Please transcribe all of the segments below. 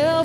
Le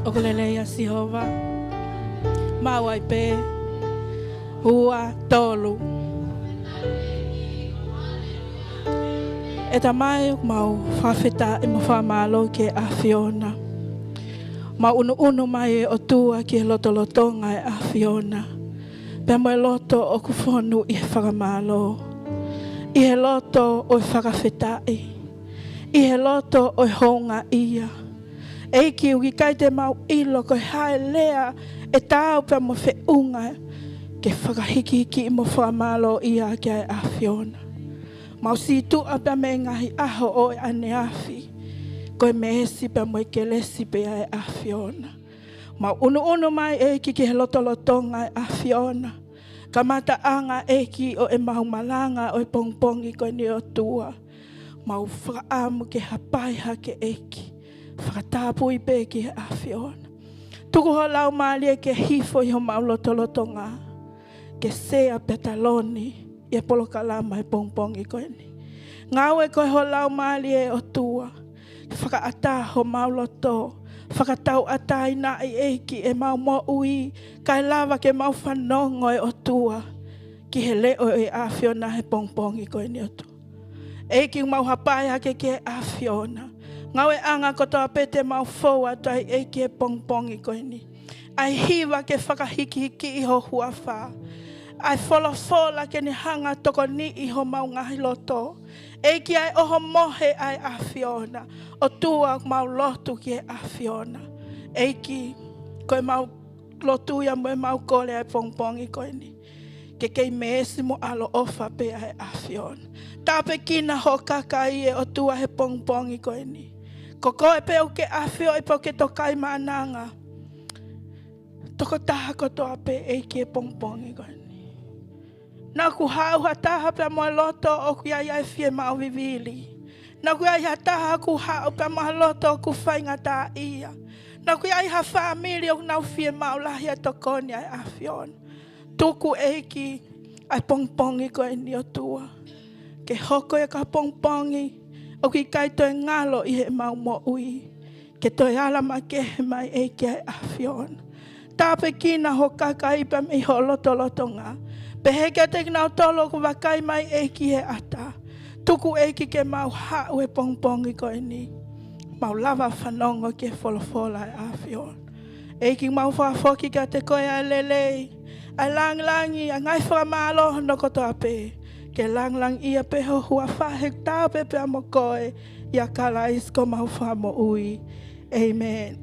Okoleleia Sihova. Mawai pe. Hua tolu. E tamai mau whawheta e mawhamalo ke a Fiona. Ma unu mai o tua ki he lotolotonga e a Fiona. Pea mai loto o kufonu i he whakamalo. I he loto o i whakawhetai. I he loto o i honga ia. Eiki uki kai te mau ilo ko hae lea e tau pea mo whiunga ke whakahiki i mo whakamalo ia ki a Fiona. Mau si tu apa me ngahi aho o e ane afi. Koe me esi pa mo ke lesi pe e a Fiona. Mau unu mai e ki he lotolotonga e a Fiona. Kamata anga e ki o e mau malanga o e pongpongi koe ni o tua. Mau whaamu ke hapai ha ke eki. Whakatapu i pe ki he a Fiona. Tuku ho lau maali e ke hifo i ho mau lotolotonga. Ke sea petaloni. I e polo kalama e pongpongi koe ni. Ngaue koe ho lau maali e o tua. Whakaata ho mau loto. Whakatau atai na i eiki e mau mo ui. Kai lava ke mau whanongo e o tua. Ki he leo e a Fiona he pongpongi koe ni o tua. Eiki mau hapai hake ke a Fiona. Ngaue anga kotoa pete mau foa tai eiki e pongpongi koe ni. Ai hiwa ke whakahiki i ho huawha. Ai Folofola ke ni hanga toko ni i ho mau ngahi loto. Eiki ai oho mohe ai a Fiona. O tua mau lotu ki e a Fiona. Eiki koe mau lotu ia mo e mau kore ai pongpongi koe ni. Ke kei meesi mo alo ofa pe ai a Fiona. Tape kina ho kakai e o tua he pongpongi koe ni. Ko koe pe o ke a Fiona e po ke tokai maananga. Toko taha kotoa pe eiki e pongpongi koe ni. Na ku hau hataha pe mo loto o ku ia fie mau vivili. Na ku ia hataha ku hau pe mo loto o ku whainga ta ia. Na ku ia ha family o nau fie mau lahi a tokoni ai a Fiona. Tuku eiki ai pongpongi ko e ni o tua. Ke hoko e ka pongpongi o ki kai toi ngalo i he mau mo ui. Ke toi ala ma ke mai eiki ai a Fiona. Tape kina ho kakai pe me ho loto ngā. Peheke te kinau tolo ku wakai mai eiki he ata. Tuku eiki ke mau hau e pongpongi ko e ni. Mau lava whanongo ke Folofola e a Fiona. Eiki mau whafoki ka te koe a lelei. Ai langlangi a ngai whamalo no koto ape. Ke langlang ia peho hua whahe tau pepe amo koe. Ia kalais ko mau whamo ui. Amen.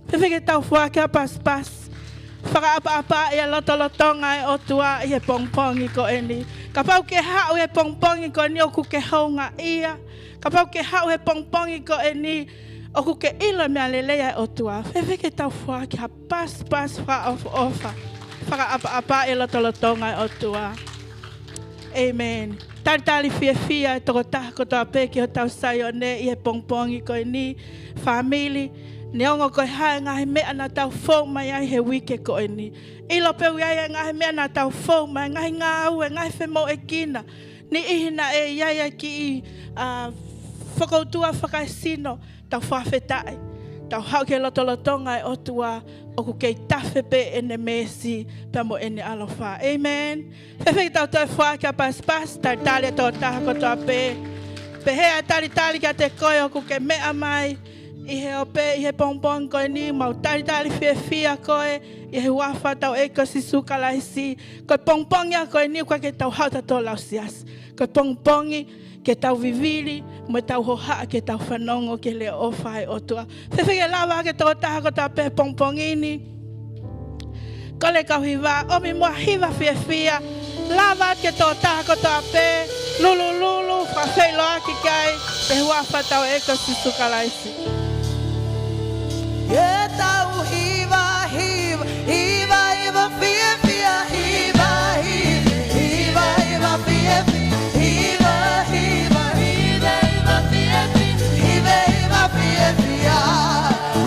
Peheke tau whake a pas. Whakaapa-apa ia lotolotonga e o tua i he pongpongi ko e ni. Ka pau ke hau he pongpongi ko e ni o ku ke haunga ia. Ka pau ke hau he pongpongi ko e ni o ku ke ilo mea lelea e o tua. Wheweke tau whaki ha pas whaofa. Whakaapa-apa ia lotolotonga e o tua. Amen. Tari fia e toko taha kotoa peke o tau sai o ne i he pongpongi ko e ni. Family. Neongo koe hae ngahi mea na tau fau mai ai he wike ko e ni. Ilo peu iai ngahi mea na tau fau mai ngahi Ngaue, ngahi whemo e kina. Ni ihina e iai ki i whakautua whakaisino tau whawhetai. Tau hau ke lotolotonga e otua o ku kei tawhe pe ene mesi pe mo ene alofa. Amen. Whewhiki tau toi whaka pas, tari e tō taha kotoa pe. Pe hea tari ka te koe o ku ke mea mai. I he ope, i he pongpong koe ni, mau tari fia koe, i he wafa tau eko si suka laisi. Koe pongpongi a koe ni, koe ke tau hauta tō lau sias. Koe pongpongi, ke tau vivili, mo tau hoha ke tau whanongo ke leo ofa e otua. Whewhike lawa ke tō taha ko tau pe pongpongi ni. Kole kau hiwa, omi mua hiwa fia. Lawa ke tō taha ko tau pe, lulu, whawheilo aki kai, pe wafa tau eko si suka laisi. Yeah, tau hiva, fia, hiva, fia, hiva, fia, fia.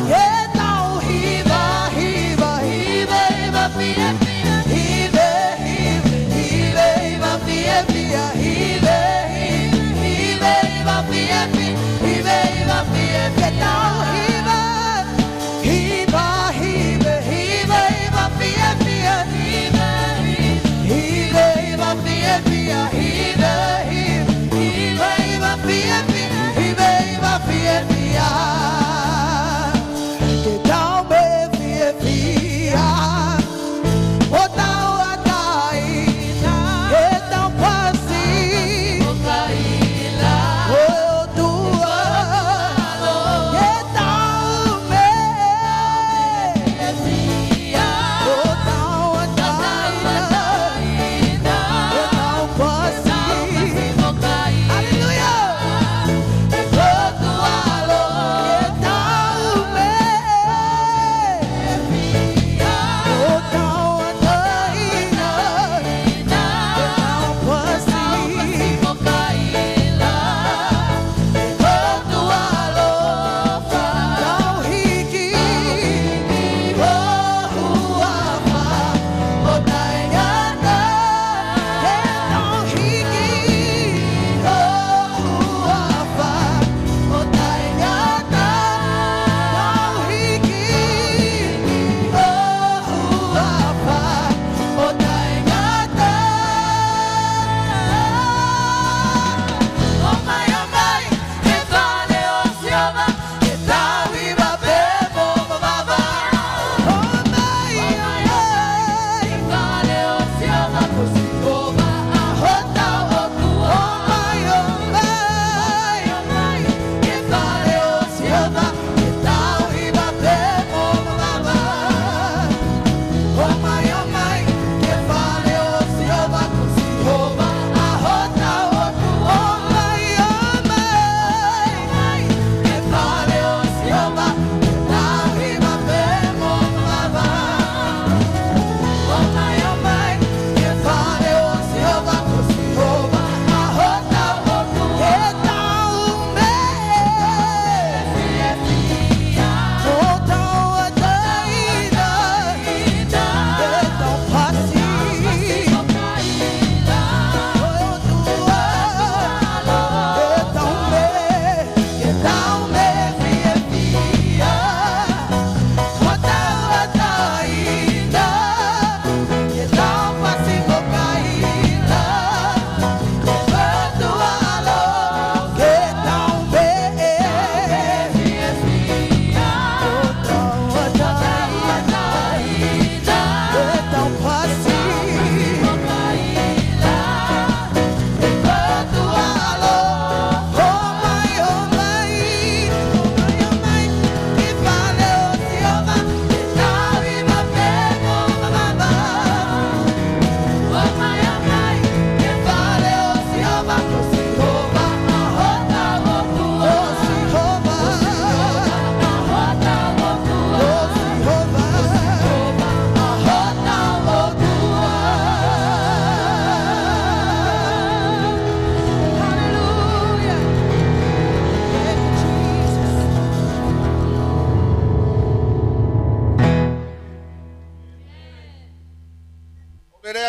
Yeah, tau hiva, fia, fia, fia, fia.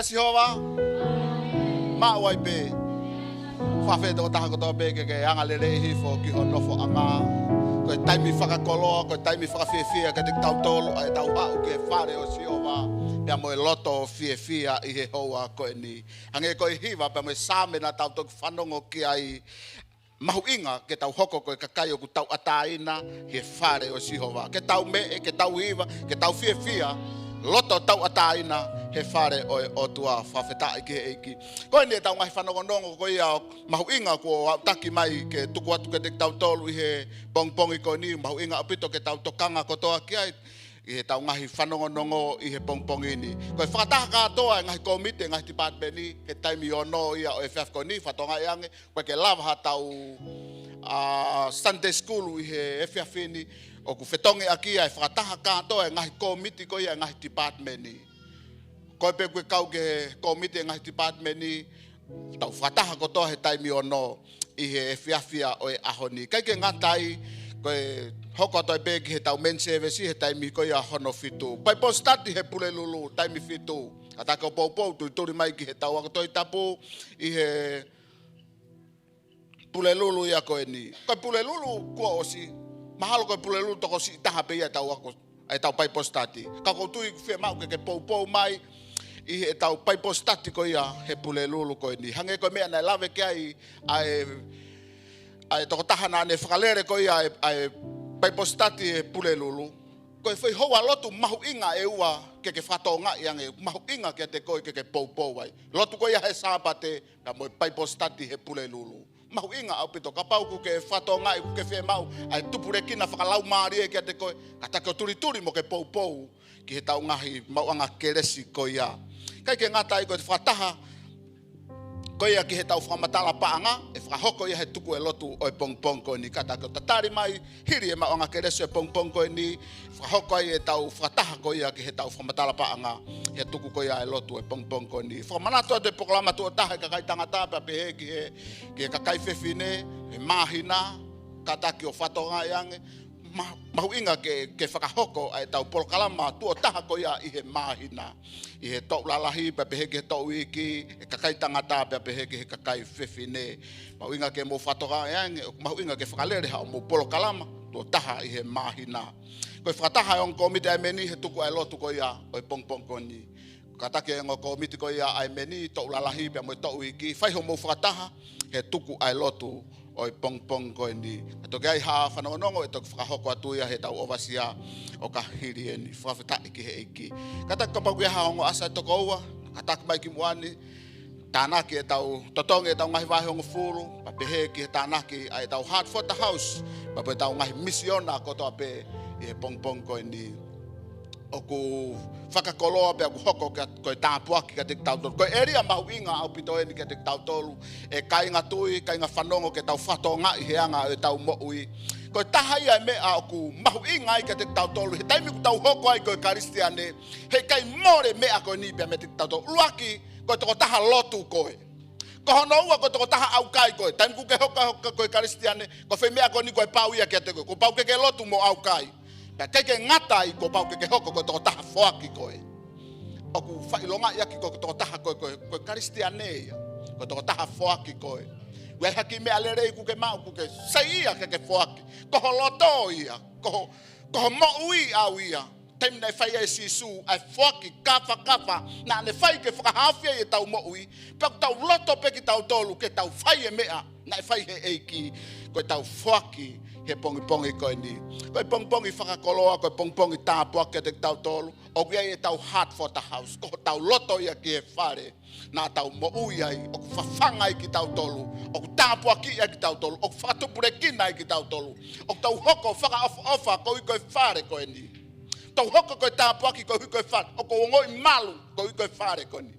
Jehova ma wai pe fa fe do ta ko to be ke anga le hi fo ki ono fo anga ko tai mi fa ko lo ko tai mi fa fe fe ke te tau tolo ai tau ha ke fa re o Jehova ya mo loto fe fe i he hoa ko ni ange ko hi va pa me sa me na tau to fanongo ki ai mahuinga ke tau hoko ko kakai o ku tau ataina he fare o Jehova ke tau me ke tau hiva ke tau fe fe loto tau ataina he fare o tua whawheta ke eiki. Koe ne tau ngai whanongonongo ko ia mahuinga ko taki mai ke tuku atu ke te tau tolu i he pongpongi ko ni mahuinga apito ke tau tokanga ko toa ki ai i he tau ngahi whanongonongo i he pongpongi ni. Koe whakataha katoa ngahi komite ngahi tipatpeni he taimi ono ia o e whiaf ko ni whatonga iange koe ke lava ha tau Sunday school i he whiafini o ku whetonge aki ai whakataha katoa ngahi komite ko ia ngahi tipatpeni. Koe pe koe kau ke komite ngahi departmenti tau whataha kotoa he taimi ono i he whiawhia o e ahoni. Kai ke ngatai koe hoko toi pe he tau men service he taimi koe a hono fitu. Pai po stati he pule lulu taimi fitu. Kata ko pou turi mai ki he tau ako toi tapu i he pule lulu ia koe ni. Koe pule lulu kua osi. Mahalo koe pule lulu toko si taha pe ia tau ako. Ai tau pai po stati. Kako tui whea mau ke pou mai. I he tau pai postati ko ia he pule lulu ko ni hange ko mea na lave ke ai ai toko tahana ne whakalere ko ia ai paipostati e pule lulu. Koe whai hoa lotu mahu inga e ua ke whatonga iange, mahu inga ke te koe ke poupou ai. Lotu ko ia he sāpate ka moe paipostati he pule lulu. Mahu inga au pito kapauku ke whatonga i ke whe mau ai tupure kina whakalau maari e ke te koe ka take o turi mo ke poupou ki he tau ngahi mauanga keresi ko ia. Kai ke ngata i koe te whataha ko ia ki he tau whamatala paanga, e whakahoko ia he tuku e lotu o e pongpong ko ni kata ko tatari mai hiri e maonga keresu e pongpong ko ni whakahoko ia e tau whataha ko ia ki he tau whamatala paanga, he tuku ko ia e lotu e pongpong ko ni. Whamanatua te poklama tu o tahe ka kai tangata pa pehe ki he kakai whewhine, he mahina, kata ki o whatonga iange, mahu inga ke whakahoko ai tau polokalama tu o taha ko ia i he mahina. I he tau lalahi pa pehe ki he tau iki, he kakai tangata pa pehe ki he kakai whewhine. Mahu inga ke mo whatonga iange, mahu inga ke whakalere hao mo polokalama tu o taha i he mahina. Koe whakataha e on komite ai meni he tuku ai lotu ko ia o e pongpong ko ni. Katake e ngō komite ko ia ai meni tau lalahi pa mo tau iki, whaiho mo whakataha he tuku ai lotu o i pongpong ko ni. Ato ke ai haa whanongonongo e toku whakahoko atu ia he tau ovasia o ka hiri e ni. Whawhita iki he iki. Katak kapau kia haa ongo asa e toko ua. Katak mai ki muani. Tānaki e tau totongi e tau ngahi wahi ongo furu. Pa pehe ki he tānaki ai tau hard for the house. Pa pe tau ngahi misiona kotoa pe i he pongpong ko ni. O ku whakakoloa pe aku hoko koe tāpuaki ka te tau tolu. Koe eria mahu inga au pito eni ka te tau tolu. E kainga tui, kainga whanongo ke tau whatonga i heanga e tau moui. Koe taha ia e mea aku mahu inga i ka te tau tolu. He taimi ku tau hoko ai koe karistiane. He kai more mea koe ni pia me te tau tolu. Luaki koe toko taha lotu koe. Kohono ua koe toko taha au kai koe. Taimi ku ke hoka koe karistiane. Koe whi mea koe ni koe pau ia ke te koe. Ko pau ke lotu mo au kai. Pea keke ngata i ko pau keke hoko koe toko taha whoaki koe. Oku whailonga ia ki koe toko taha koe karistiane ia. Koe toko taha whoaki koe. Wai haki mea lerei kuke mau kuke saia keke whoaki. Koho loto ia. Koho mo'ui au ia. Taimi nei whai e sisu ai whoaki kafa. Na ne whai ke whakahawhia i tau mo'ui. Pea tau loto peki tau tolu ke tau whai e mea. Na whai he eiki koe tau whoaki. He pongi koe ni. Koe pongi whakakoloa, koe pongi tāpua ke te tau tolu. O kia e tau heart for the house. Ko tau loto ia ki he whare. Nā tau mo'ui ai. O ku whawhanga i ki tau tolu. O ku tāpua ki ia ki tau tolu. O ku whakatupure kina i ki tau tolu. O ku tau hoko whaka koe koe whare koe ni. Tau hoko koe tāpua ki koe koe whare. O ko ngoi malu koe whare koe ni.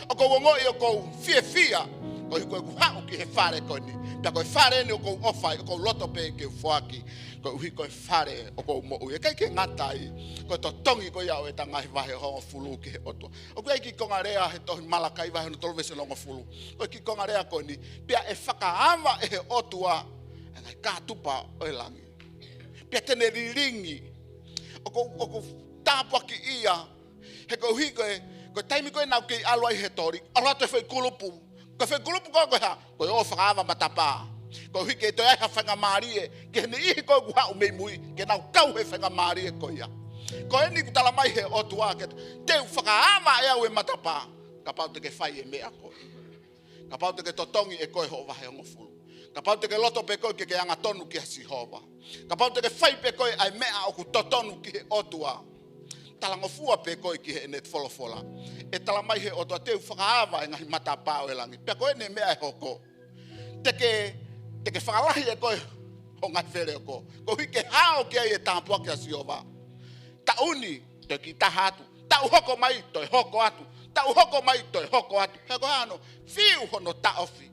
O ko ngoi o ko fia. Koe hau ki he whare koe ni. Pea koe whare ni o kou ofai, o kou loto pe ke whuaki, koe uhi koe whare o kou mo'u. E kai ke ngatai, koe to tongi koe iau e ta ngahi wahe hongo fulu ki he otua. O koe ki konga rea he tohi malakai wahe no tolvese longo fulu. Koe ki konga rea koe ni, pea e whakaama e he otua, e ngai kātupa o e langi. Pea tene riringi, o kou tāpua ki ia, he koe uhi koe taimi koe nau kei alua i he tori, alua te whai kulupu. Ko fe grupo ko ha ko o whakaava matapa ko hike to ai whanga marie ke ni I ko ku ha me mui ke na kau he whanga marie ko ia ko eni ku tala mai he o tua ke te whakaava e au e matapa ka pau te ke whai e mea ko ka pau te ke totongi e koe ho wahe ongo fulu ka pau te ke loto pe koe ke anga tonu ki hasi hova ka pau te ke whai pe koe ai mea o ku totonu ki he o tua talangofua pe koe ki he net Folofola. E tala mai he o toa teu whakaava e ngahi matapa o e langi. Pea koe ne mea e hoko. Teke whakalahi e koe o ngai where o ko. Ko hike hao ki ai e tāpua ki a siova. Ta uni, te ki tahatu. Ta uhoko mai, toi hoko atu. Ta uhoko mai, toi hoko atu. He koe ano, fiu hono ta ofi.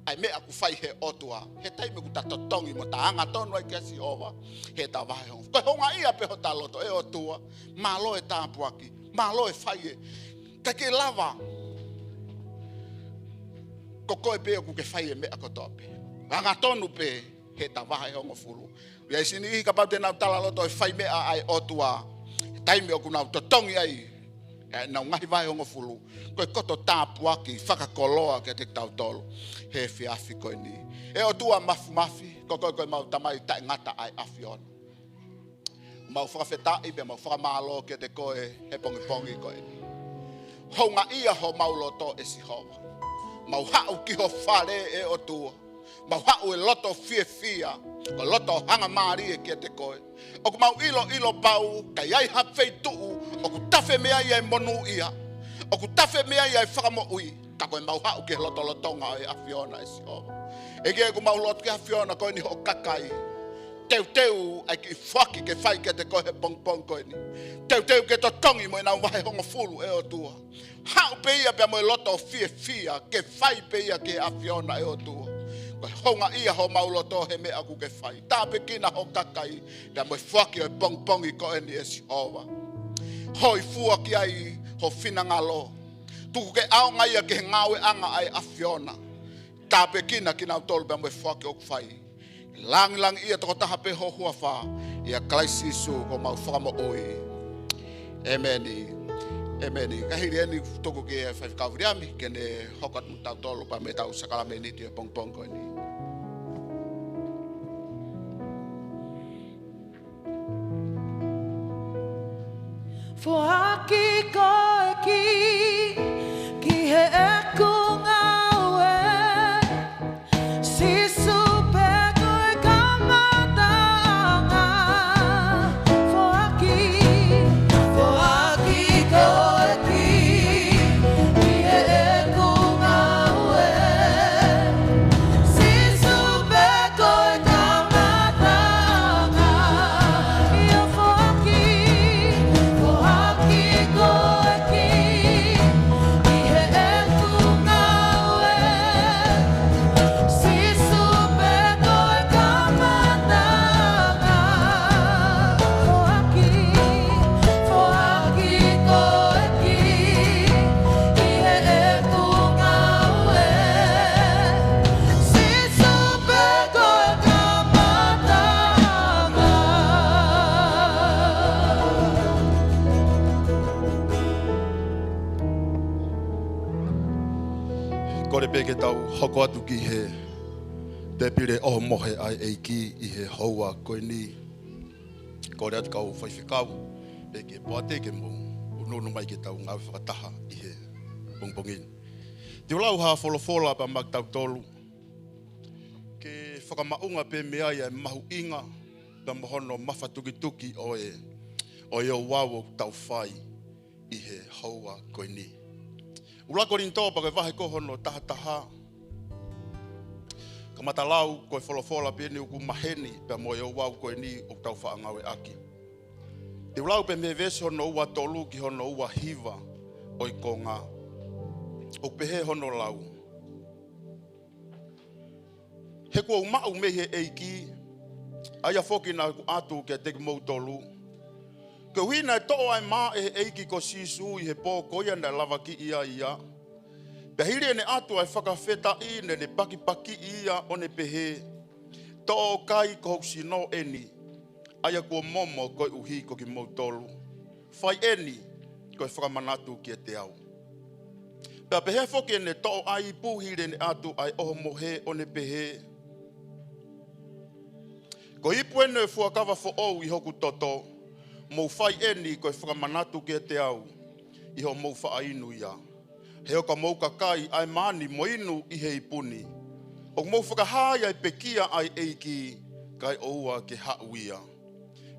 Ai mea ku whai he otua. He taime ku ta totongi mo ta anga tonu ai ki a siova. He ta wahe hongo. Koe honga ia pe ho ta loto e otua. Malo e tāpuaki. Malo e whai e. Ka ke lava. Ko koe pe o ku ke whai e mea kotoa pe. Anga tonu pe he ta wahe hongo furu. Ia isini I ka pau te nau tala loto e whai mea ai otua. Taime o ku nau totongi ai. Nau ngahi wahe hongo fulu. Koe koto tāpuaki, whakakoloa ke te tau tolu. He whiawhi koe ni. E o tua mafi. Koe mau tamai tae ngata ai awhiona. Mau whakawhetai pe mau whakamalo ke te koe he pongi koe ni. Honga ia ho mau loto e si hova. Mau hau ki ho whare e o tua. Mau hau e loto fia, o loto hanga maari e kia te koe. O ku mau ilo pau, ka iai hapwhei tuu, o ku tawhe mea iai monu ia. O ku tawhe mea iai whakamo ui, ka koe mau hau ke loto lotonga e awhiona e si o. E kia ku mau loto ke awhiona koe ni ho kakai. Teu ai ki whaki ke whai ke te koe he pong koe ni. Teu ke to tongi mo i nau wahe hongo fulu e o tua. Hau pe ia pe mo i loto fia, ke whai pe ia ke awhiona e o tua. Koe honga ia ho mauloto he mea ku ke whai. Tā pe kina ho kakai, pe mo i whaki o pong koe ni e si hoa. Hoi fua ki ai ho whina ngalo. Tuku ke aonga ia ke Ngaue anga ai awhiona. Tā pe kina au tolu pe mo i whaki o kwhai. Lang ia toko taha pe ho hua wha. Ia klaisi su ko mau whakamo oi. Emeni. Kahiri eni toko ke e whai whakawiriami. Kene hokat mu tau tolu pa me tau sakala me niti e pong koe ni. Foaki koe ki he eku Ngaue. Sisu pe koe kamatanga. Foaki koe ki he eku Ngaue. Sisu pe koe kamatanga. Ia foaki koe ki he eku Ngaue. Sisu pe koe kamatanga. Foaki koe ki he eku Ngaue. Sisu pe koe kamatanga. Kore peke tau hoko atu ki he te pire o mohe ai eiki i he haua koe ni. Kore atu kau whaiwhikau peke poate ke mo unono mai ke tau ngau whakataha i he pongpongin. Te ulau ha Folofola pa mak tau tolu. Ke whakamaunga pe mea ia mahu inga pa mohono mawhatuki o e o wawo tau whai i he haua koe ni. Ula korinto pa koe wahe kohono taha. Ka matalau koe Folofola pene uku maheni pe mo e o wau koe ni o tau wha Ngaue aki. Te ulau pe me vese hono ua tolu ki hono ua hiva o i konga. O pehe hono lau. He kua umau mehe eiki, aia whoki na ku atu ke teki mou tolu. Ke huina e toa ai maa e eiki ko sisu i he pō koia na lava ki ia. Pehiri e ne atu ai whakawheta i ne paki ia o ne pehe. Toa kai ko hausi no eni. Aia kua momo koi uhi ko ki mou tolu. Whai eni koi whakamanatu ki e te au. Pea pehe whoki e ne toa ai puhire ne atu ai oho mohe o ne pehe. Ko ipu ene e fuakawa fo ou i hoku toto. Mou whai eni koe whakamanatu ke te au, i ho mou whaainu ia. He oka mou kakai ai mani moinu i he ipuni. O mou whakahāia i pekia ai eiki, kai oua ke hauia.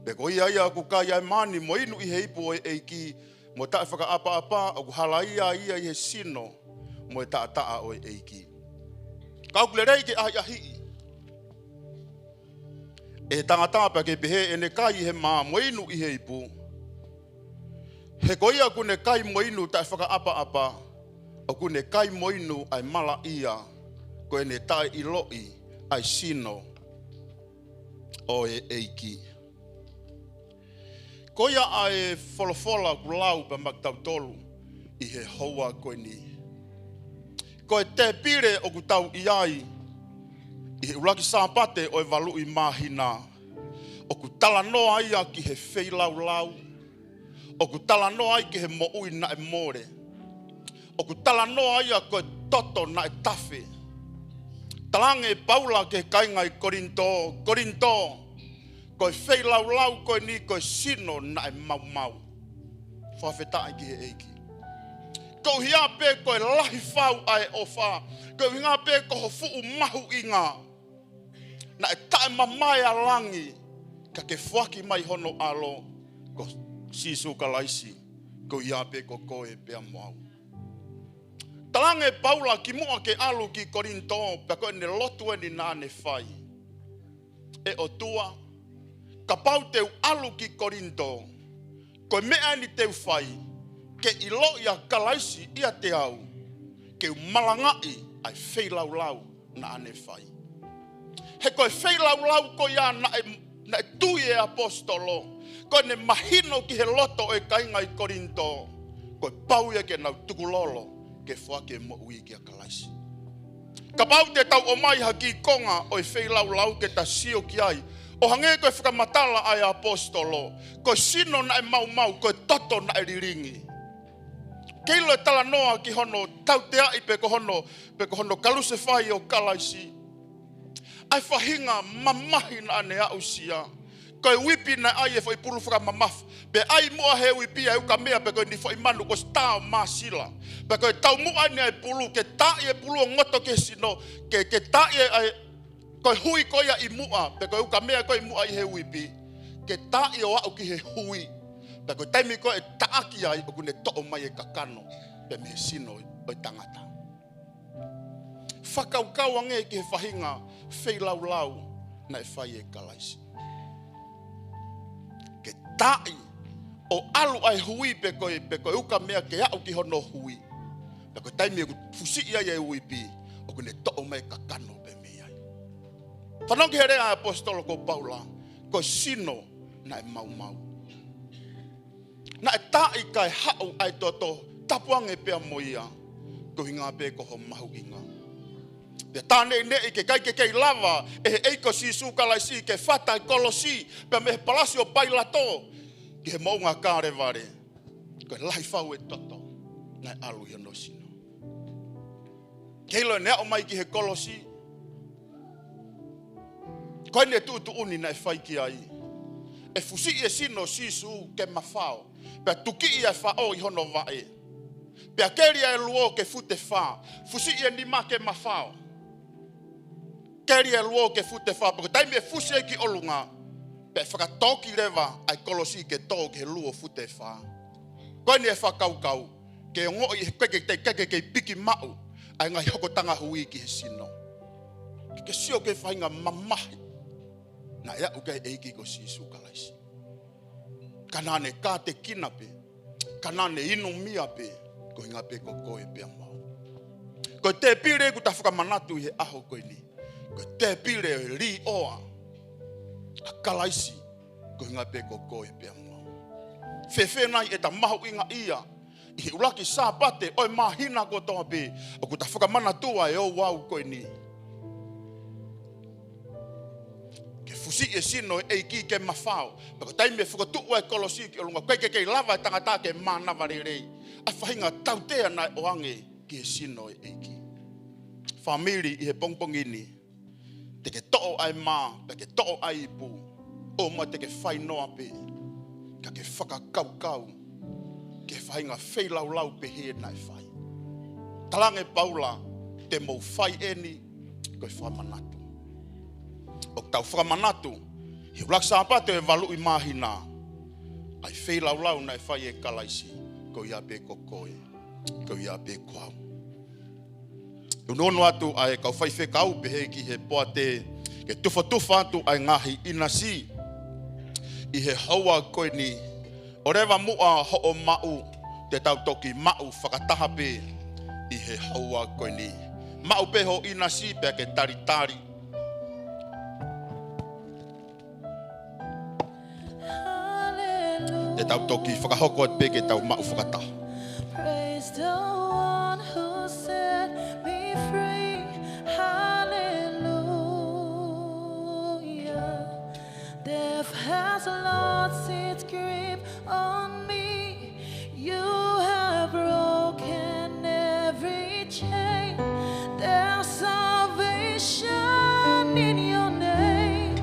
Pe ko ia ku kai ai mani moinu i he ipu o eiki, mo tae whakaapa o ku halaia ia i he sino, mo e taa o eiki. Kaukule rei ke ai ahi. E tangata pa ke pehe e ne kai he maa moinu i he ipu. He koia ku ne kai moinu tai whakaapa, o ku ne kai moinu ai mala ia, ko e ne tai i loi ai sino o e eiki. Koia ai Folofola ku lau pa maktau tolu i he hoa koe ni. Ko e te pire o ku tau i ai, i he ulaki sāpate o e walu i mahina. O ku tala noa ia ki he whei lau. O ku tala noa ia ki he moui na e more. O ku tala noa ia ko e toto na e tafe. Talange paula ke kainga i Korinto. Ko e whei lau ko e ni ko e sino na e mau. Whawheta ai ki he eiki. Ko hia pe ko lahi fau ai ofa. Ko hinga pe ko hofu mahu inga. Na e tae mamai a langi. Ka ke whaki mai hono alo. Ko sisu ka laisi. Ko hia pe ko koe pe amuau. Talange Paula ki mua ke alu ki Korinto. Pe ko ne lotu e ni nane whai. E o tua. Ka pau teu alu ki Korinto. Ko mea ni teu whai. Ke ilo ia kalaisi ia te au. Ke malangai ai wheilau lau na ane whai. He koe wheilau lau ko ia na e tui e apostolo. Koe ne mahino ki he loto e kainga i Korinto. Koe pau ia ke nau tukulolo ke whake mo ui ki a kalaisi. Ka pau te tau o mai haki konga o e wheilau lau ke ta sio ki ai. O hange koe whakamatala ai apostolo. Koe sino na e mau, koe toto na e riringi. Keilo e tala noa ki hono tau te ai pe ko hono kaluse whai o kalaisi. Ai whahinga mamahi na ane au sia. Koe wipi na ai e whai pulu whaka mamaf. Pe ai mua he wipi e uka mea pe koe ni whai manu ko stao masila. Pe koe tau mua ni ai pulu ke tai e pulu o ngoto ke sino. Ke tai e ai koe hui koe ia i mua. Pe koe uka mea koe mua i he wipi. Ke tai o au ki he hui. Pe koe taimi koe e taaki ai o kune to'o mai e kakano. Pe me sino o tangata. Whakaukau ange ki he whahinga wheilau na e whai e kalaisi. Ke tai o alu ai hui pe koe uka mea ke au ki hono hui. Pe koe taimi e fusi ia e uipi o kune to'o mai kakano pe me ai. Whanau ki he rea apostolo ko Paula. Koe sino na e mau. Na e tai kai hau ai toto tapuange pea moia. Ko hinga pe ko ho mahu inga. Pe tāne nei ke kai ke kei lava e he eiko si sukalaisi ke whata i kolosi pe me he palasio pailato ke he maunga kāre vare ko he lai whau e toto na e alu i ano sino. Keilo e nea o mai ki he kolosi koe ne tutu uni na e whai ki ai e fusi e sino sisu ke mawhao pe tuki i e whao i hono vae pe a keria e luo ke fute wha fusi i e nima ke mawhao keri e luo ke fute wha, porque taimi e fusi e ki olunga, pe whakatoki rewa ai kolosi ke tō ke luo fute wha. Koe ni e whakaukau, ke o ngoi e keke kei piki mau, ai ngai hokotanga hui ki he sino. Ke sio ke whainga mamahi, na ea uke eiki ko sisu kalaisi. Kanane ka te kina pe, kanane inu mia pe, ko hinga pe ko koe pe amau. Ko te pire ku ta whakamanatu he aho koe ni. Ko te pire ri oa a kalaisi ko hinga pe ko koe pe amau. Fefe nai e ta mahu inga ia i he ulaki sāpate oi mahina ko toa pe o ku ta whakamanatua e o wau koe ni. Ke fusi e sino e eiki ke mawhao pako taime whakatua e kolosi ki olunga koe ke kei lava e tangata ke mānavari rei a whahinga tautea nai o ange ki e sino e eiki. Famili i he pongpongini te ke to'o ai mā, pe ke to'o ai ipu, o ma te ke whainoa pe, ka ke whakakaukau, ke whainga wheilau pe he nai whai. Talange Paula, te mou whai eni, koe whamanatu. O tau whamanatu, hi ulaksa apa te walu i mahina, ai wheilau nai whai e kalaisi, ko ia pe kokoe, ko ia pe koau. Unono atu ai kau whai whekau pehe ki he poate ke tufa atu ai ngahi inasi i he haua koe ni o rewa mua ho o mau te tau toki mau whakataha pe i he haua koe ni mau pe ho inasi pe ke taritari te tau toki whakahoko at pe ke tau mau whakataha. Praise the one who set me free. Hallelujah. Death has lost its grip on me. You have broken every chain. There's salvation in your name,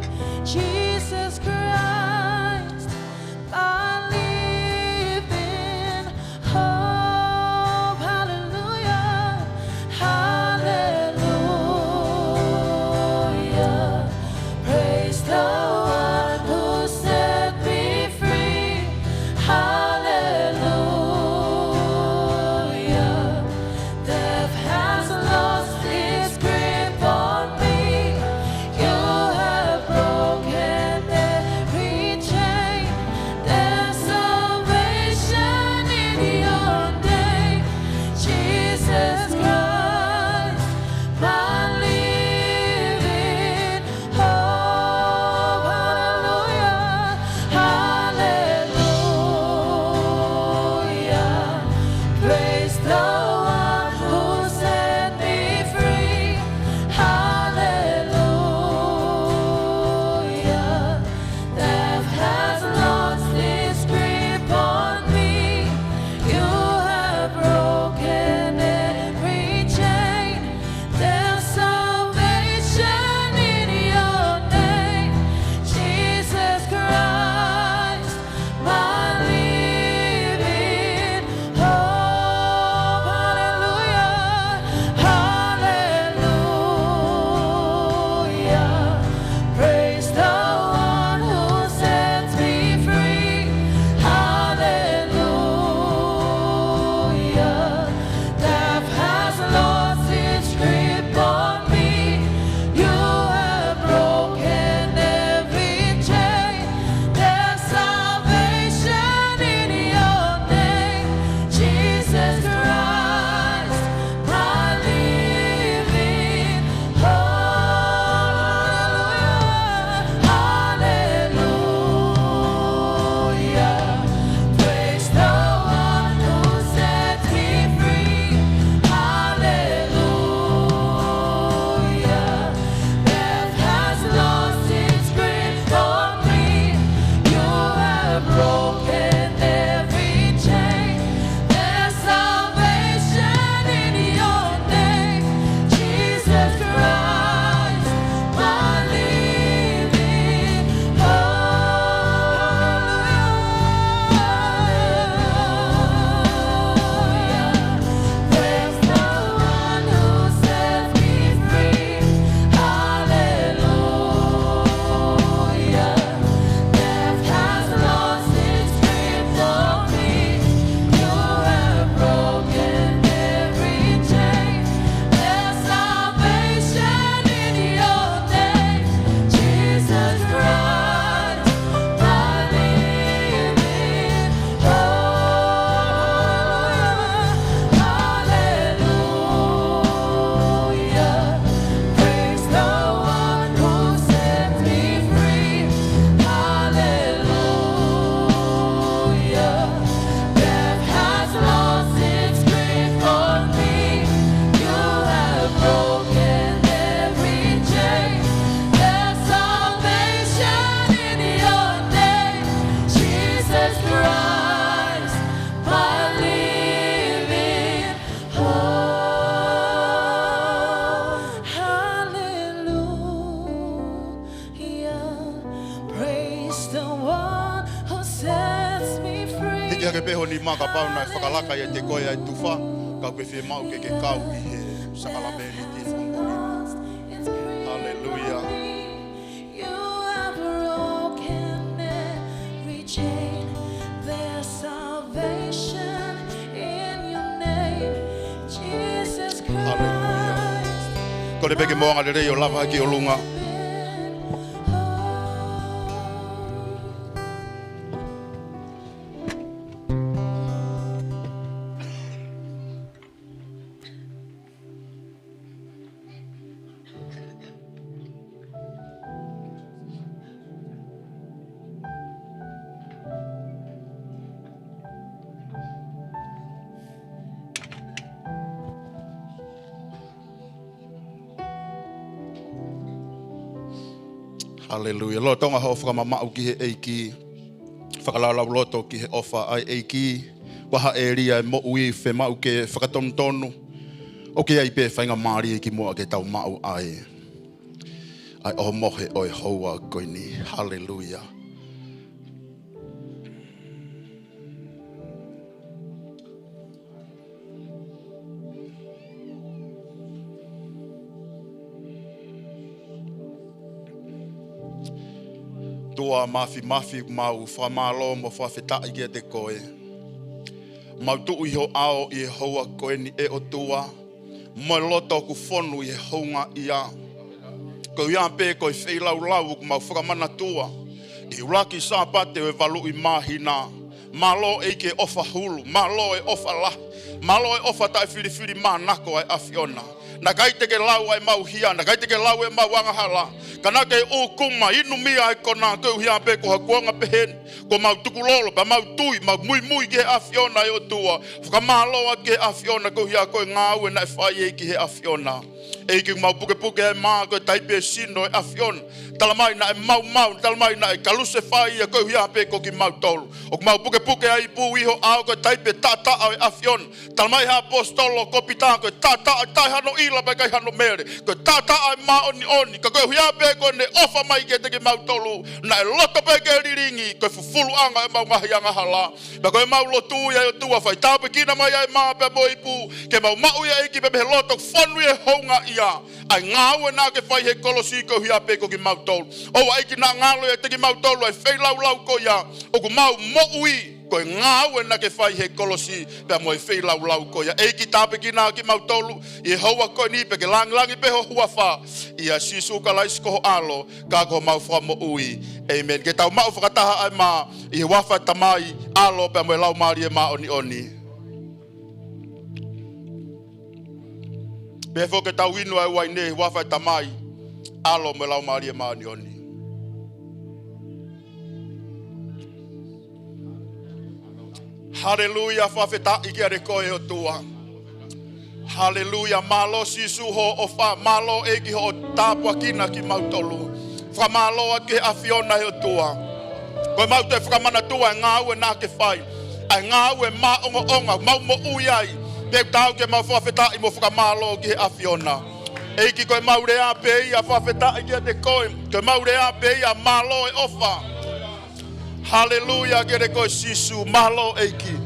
Jesus Christ. I live in hope. Ia ke peho ni maka pau na whakalaka ia te koe ai tuwha. Kau ke whi mau ke kau I he sakalameri ki whongori. Hallelujah. You have broken every chain. There's salvation in your name, Jesus Christ. Hallelujah. Ko le peke moanga le rei o lava ki o lunga. Hallelujah. Lo tonga ho whakamamau ki he eiki. Whakalaulau loto ki he ofa ai eiki. Waha e ria mo ui whe mau ke whakatonu. O ke ai pe whainga maari e ki mua ke tau mau ai. Ai o mohe oi houa koini. Hallelujah. Tua mafi mau whamalo mo whawhetai kia te koe. Mau tuu iho ao I hoa koe ni e o tua. Mo loto ku whonu I hounga ia. Ko ia pe koe wheilau lau ku mau whakamana tua. I uraki sāpate o e walu I mahina. Malo e ke ofa hulu. Malo e ofa la. Malo e ofa tai whiriwhiri manako ai awhiona. Na kai te ke lau ai mau hia. Na kai te ke lau e mau angahala. Kana ke o kuma inu mia e kona ko hia pe ko hakuanga pehen ko mau tukulolo pa mau tui mau mui ke afiona e o tua whakamalo a ke afiona ko hia ko Ngaue na whai e ki he afiona e ki mau puke e maa ko taipe sino e afiona talamai na e mau talamai na e kaluse whai e ko hia pe ko ki mau tolu o mau puke ai pu iho ao ko taipe tata e afiona talamai ha apostolo ko pitang ko tata tai hano ila pa kai hano mere ko tata ai ma oni ko hia pe ko ne ofa mai ke te mau tolu na loto pe ke riringi ko fufulu anga e mau ngahianga hala ba ko mau lotu ya tua fai tape kina mai ai ma pe boipu ke mau ya ki pe loto fonu e honga ia ai Ngaue na ke fai he kolosi ko hia pe ko ki mau tolu o ai ki na ngalo e te mau tolu ai fei lau ko ia o ko mau ko Ngaue na ke fai he kolosi pe mo fei lau ko ia e ki tape kina ki mau tolu I hoa ko ni pe ke langi pe ho huafa ia sisu ka lais ko alo ka ko mau fa mo ui amen ke tau mau whakataha ai ma I wafa tamai alo pe mo lau mari e ma oni pe fo ke tau inu ai wai ne wafa tamai alo me lau mari e ma oni Hallelujah fa feta I ke re ko e o tua Hallelujah malo sisu ho ofa malo e ki ho tapua kina ki mau tolu whamalo a ke afiona e o tua ko mau te whakamana tua Ngaue na ke whai ai Ngaue ma onga mau mo uyai pe tau ke mau whawhetai mo whakamalo ki afiona e ki koe mau rea pe ia whawhetai ki te koe koe mau rea pe ia malo e ofa Hallelujah ke re koe sisu malo e ki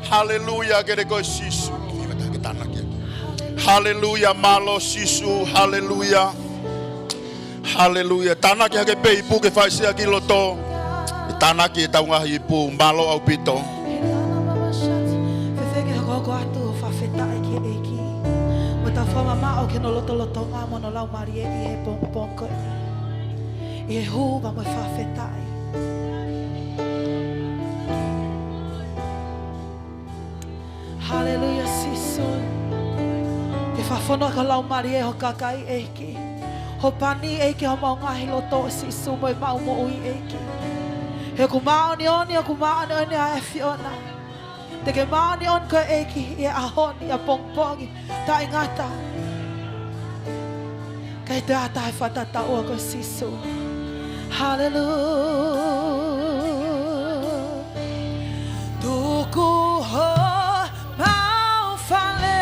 Hallelujah ke re koe sisu Hallelujah malo sisu hallelujah Hallelujah tanaki hake pe ipu ke fai sia ki loto tanaki tau ngahi ipu malo au pito Fefeke hoko atu whawhetai ki eiki o ta whamamao ke no loto ngamo no lau mari e I he pongpongko I he huba mo whawhetai Hallelujah sisu Ke whawhono ka lau mari e ho kakai eiki Ho pani eiki ho mau ngahi loto sisu mo I mau mo ui eiki He ku maoni oni a e fiona Te ke maoni on ko eiki I a honi a pongpongi Ta ingata Kai data e whatata ua ko sisu Hallelujah Tuku ho mau fale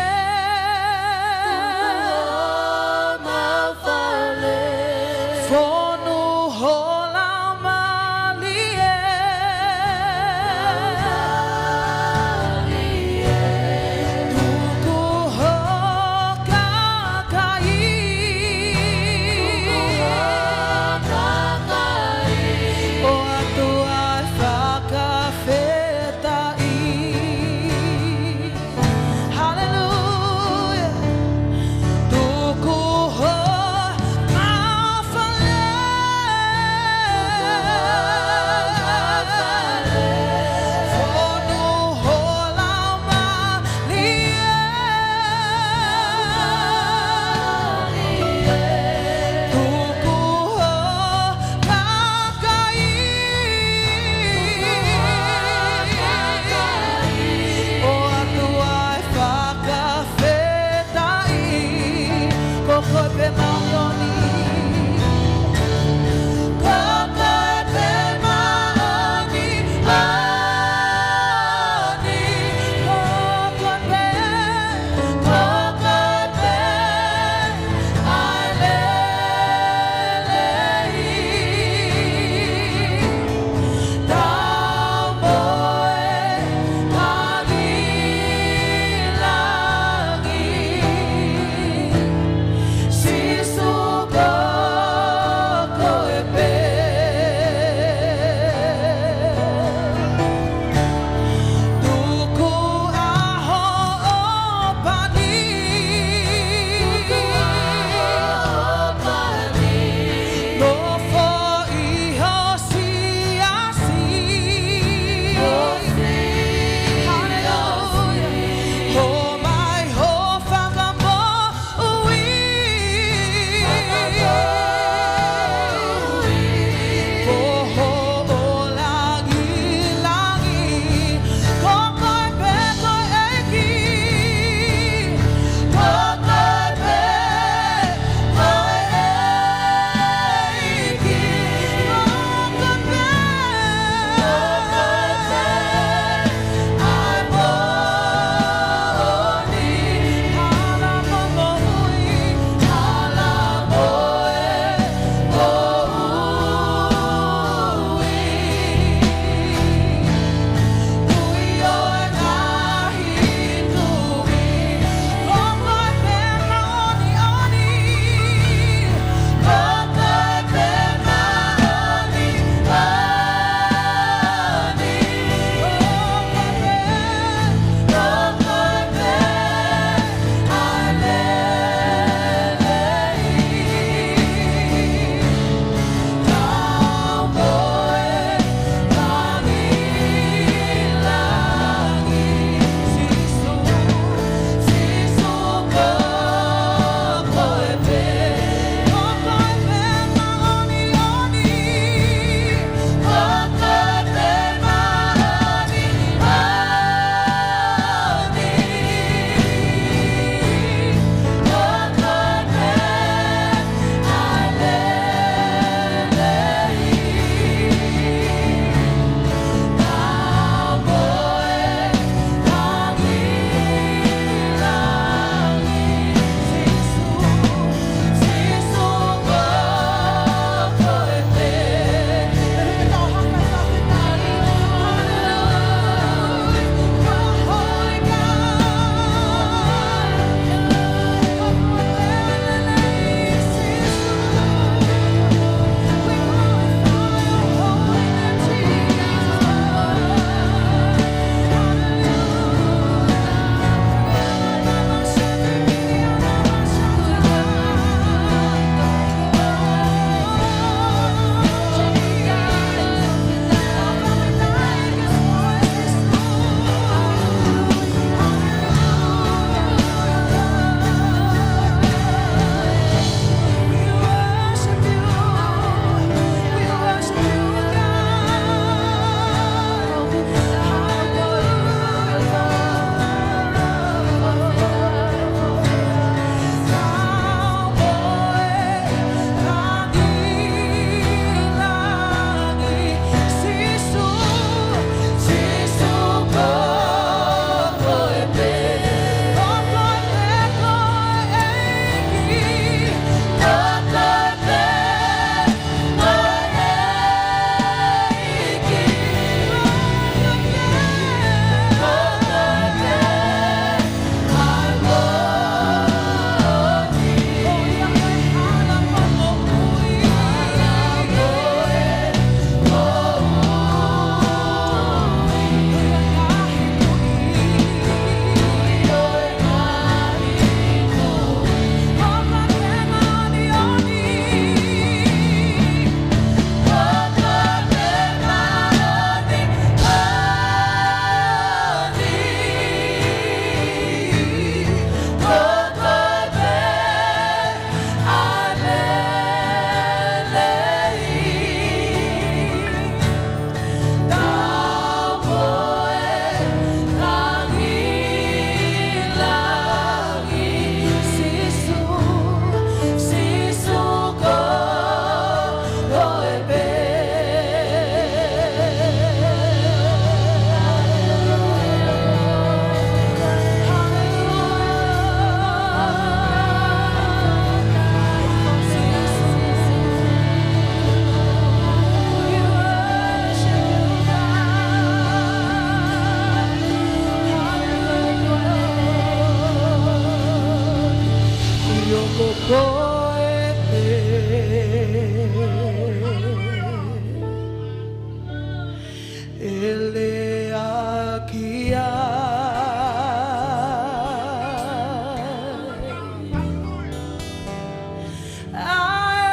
ele akia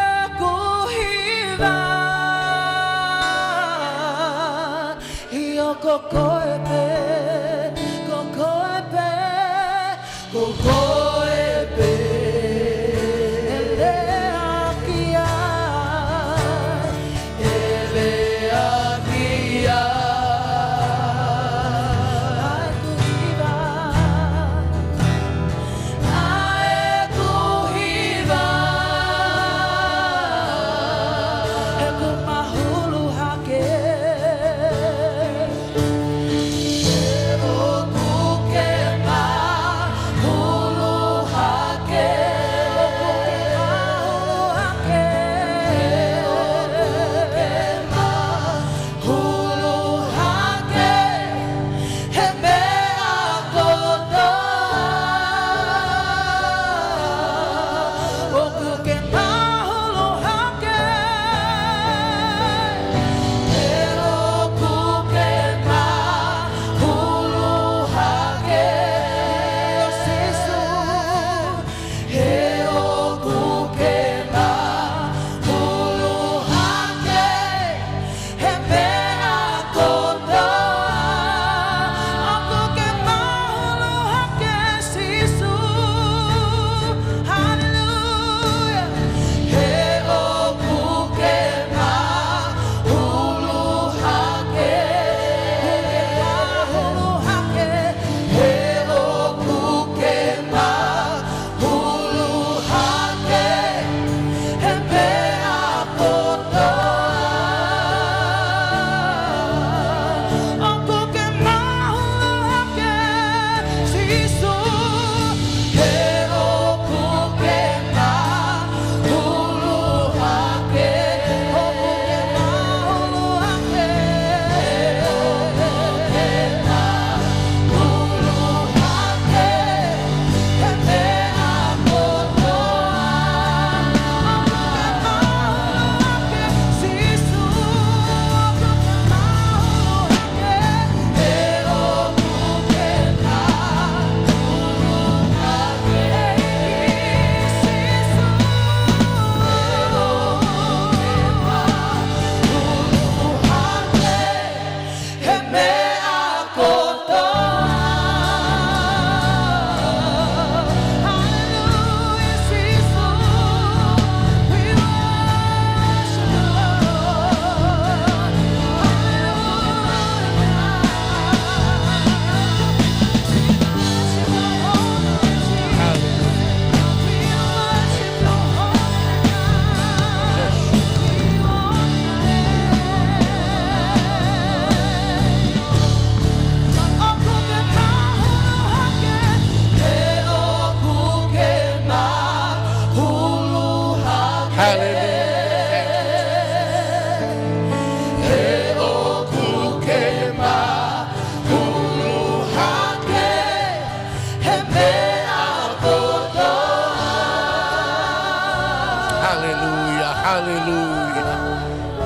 akuhiva kokoepe kokoepe kokoepe ele akia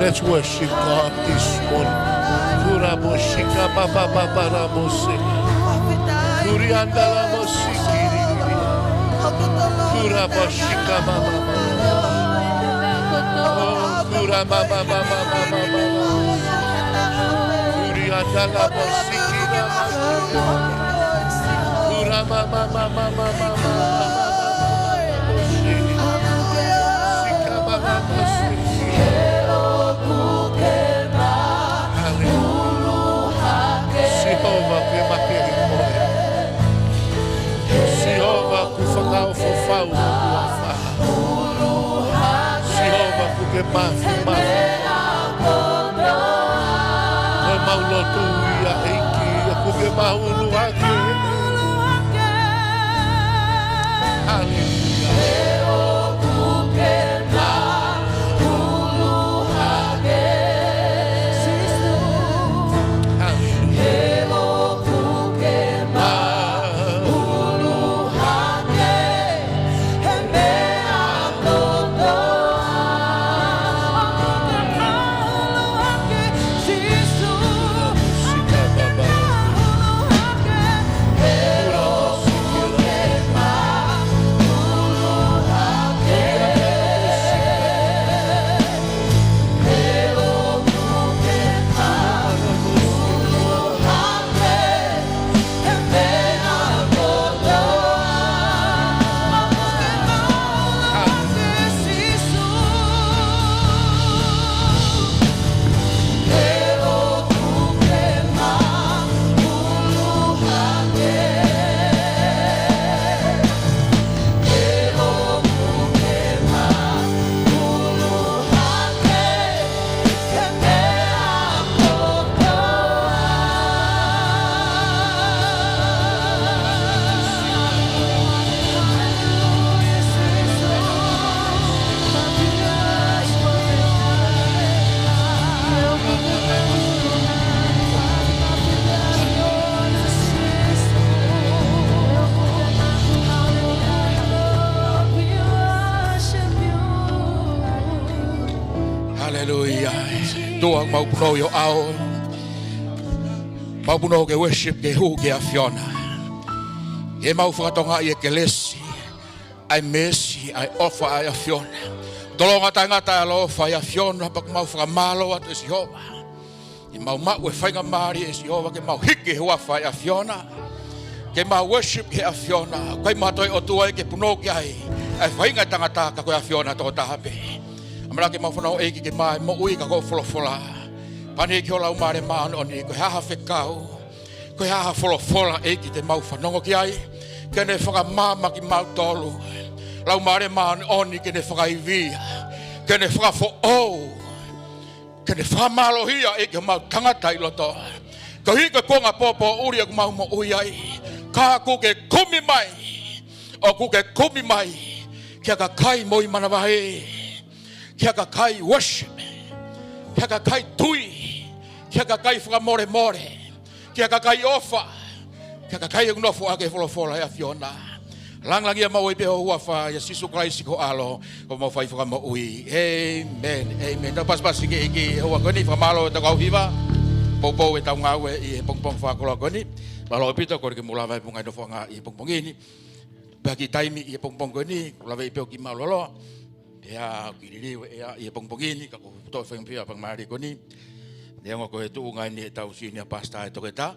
Let's worship God this morning. Kuraboshika baba baba ramose. Kuriandala mosikiri. Kuraboshika baba baba. Kurama baba baba baba. Kuriandala mosikiri. Kurama baba baba baba. Sika baba mosikiri. Jehovah que maqueripoia. Jehovah que fakau fofau uafa. Jehovah que mafi. O maulotu ia eiki que maulu hake. Hallelujah. maupuno yo ao. Maupuno ke worship ke hu ke afiona. Ke mau whakatonga i e ke lesi. Ai mercy, ai offer ai afiona. Tolonga tangata alofa i afiona pak mau whakamalo atu esi hova. I mau mau e whainga maari esi hova ke mau hiki hua whai afiona. Ke mau worship ke afiona. Kai matoi o tua ke puno ke ai. Ai whainga tangata ka koe afiona toko tahape. Amara ke mau whanau eiki ke mai mo ui ka ko Folofola. Pane ki o lau maare maano ni koe haha whekau. Koe haha Folofola eiki te mau whanongo ki ai. Kene whakamama ki mau tolu. Lau maare maano oni kene whakaivia. Kene whakafo o. Kene whakamalo hia eiki mau tangata i loto. Ka hika konga popo uri aku mau mo ui ai. Ka kuke kumi mai. O kuke kumi mai. Kia ka kai moi manawahe. Kia ka kai worship. Kia ka kai tui. Kia ka kai whakamore more. Kia ka kai ofa. Kia ka kai nofo ake Folofola e Fiona. Langlangi a mau i peho huafa ya Sisu Christ ko alo. Ko mau fai whakama ui. Amen. Amen. Na pas ke iki hoa koni whakamalo ta kau hiva. Popo e tau Ngaue i pongpong whakola koni. Malo pito ko ke mula vai pungai no whanga i pongpong ini. Bagi taimi i pongpong koni. Kula vai peho ki malolo. Ya kiririwe ya i pongpong ini. Kako to whengpia pang mari koni. Dia ngoko e tu ngai ni tau sini pasta e toketa.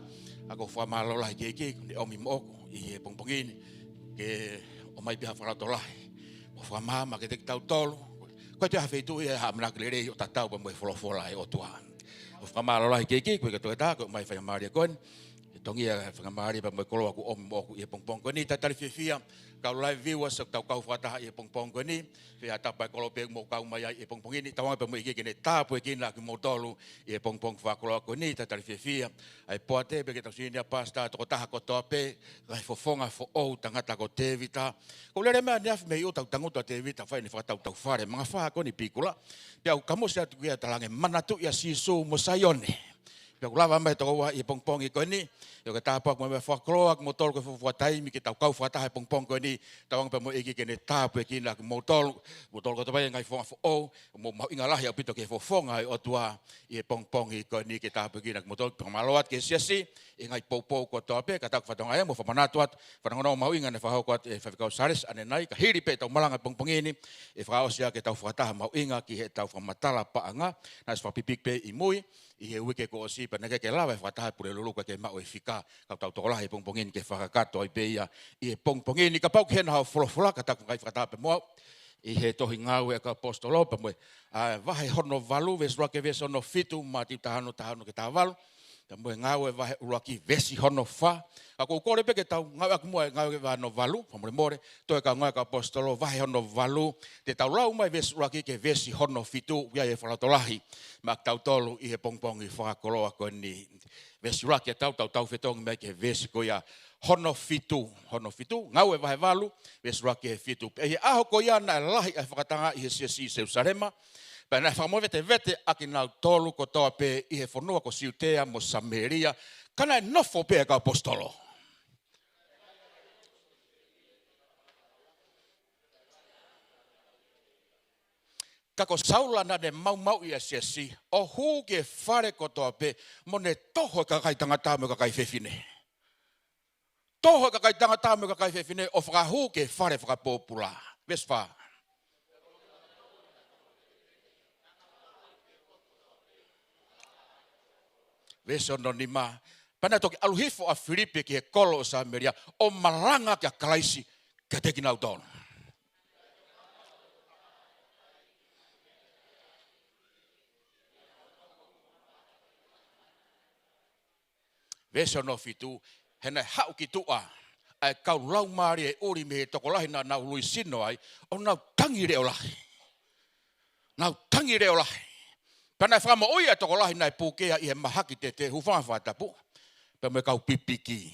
Ako whamalo lai keke, ni omi moko, i e pongpongini, ke o mai piha whalatolahi. O whamama ke te tau tolu. Koe te hawhitu i e hamana klerei o tatau pa mwe Folofola e o tua. O whamalo lai keke, koe ka toketa, koe mai whakamari a koen. E tongi a whakamari pa mwe kolo aku omi moko i e pongpongini. Tatari whiwhia, kau lai viewers, tau kau whataha i e pongpongini. Whia tapai kolo pek mo kau mai i e pongpongini. Tawanga pa mwe keke ne tāpu e kina ki mo tolu i e pongpong whakolo ako ni. Tatari whiwhia. Ai poate pe ke tau sini a pasta toko taha ko tope. Kai fofonga fo ou tangata ko te vita. Ko lere mea niafi me iu tau tanguta te vita. Whai ni whakatau tau whare. Mga whako ni pikula. Pia u kamosi atu kia talange manatu ia sisu mo sayone. Pia kulava mai toko wa i pongpong i koni. Yo ke tāpak mo me whakoloak mo tolu ke whataimi ki tau kau whataha i pongpong koni. Tawanga pa mo iki kene tāpu e kina ki mo tolu. Mo tolu ko tapai ngai whonga fo ou. Mo mau inga lahi au pito ke whonga i otua i pongpong i koni ki tāpu e kina ki mo tolu. Pangmaloat ke siasi. I ngai poupou ko tope. Ka tau whatonga e mo whamanatuat. Whanangono mau inga ne whahokoat e whawikau sares ane nai. Ka hiri pe tau malanga pongpong ini. E whaosia ke tau whataha mau inga ki he tau whamatala paanga. Nas whapipik pe i mui. I he wike ko osi pa neke ke lawa e whataha pure luluka ke mau e whika. Kau tau tokolahi pongpongini ke whakakato ai peia. I he pongpongini ka pau ke hena hau Folofola ka tau kai whataha pe moa. I he tohi Ngaue ka apostolo pa moe. Vahe hono valu ves roake ves ono fitu mati tahano ke taha valu. Ta moe Ngaue vahe uruaki vesi hono fa. Ako ukore pe ke tau Ngaue aku moe Ngaue vahe no valu. Pamore more. Toe ka Ngaue ka apostolo vahe hono valu. Te tau lau mai ves uruaki ke vesi hono fitu. Ia e whalatolahi. Mak tau tolu i he pongpongi whakakoloa ko ni. Vesi uruaki tau whetongi mai ke vesi ko ia hono fitu. Ngaue vahe valu. Vesi uruaki he fitu. E he aho ko ia na lahi ai whakatanga i he siasi Seusarema. Pea nai whakamoe vete aki nau tolu ko toa pe i he whanua ko Siutea mo Samaria. Kana e nofo pe ka apostolo. Kako saulana ne mau ia siasi. O huu ke whare ko toa pe mo ne toho ka kai tangata me ka kai whewhine. Toho ka kai tangata me ka kai whewhine o whakahu ke whare whakapopula. Vespa. Veso no nima. Pana toki aluhifo a Filipe ki he kolo o Samaria. O maranga kia kalaisi kia teki nau tonu. Veso no fitu. Hena hau ki tua. Ai kau lau maari e uri me he toko lahi na nau lui sino ai. O nau tangi reo lahi. Nau tangi reo lahi. Pana whama oia toko lahi nai pūkea i he mahaki te hufawha tapu. Pea me kau pipiki.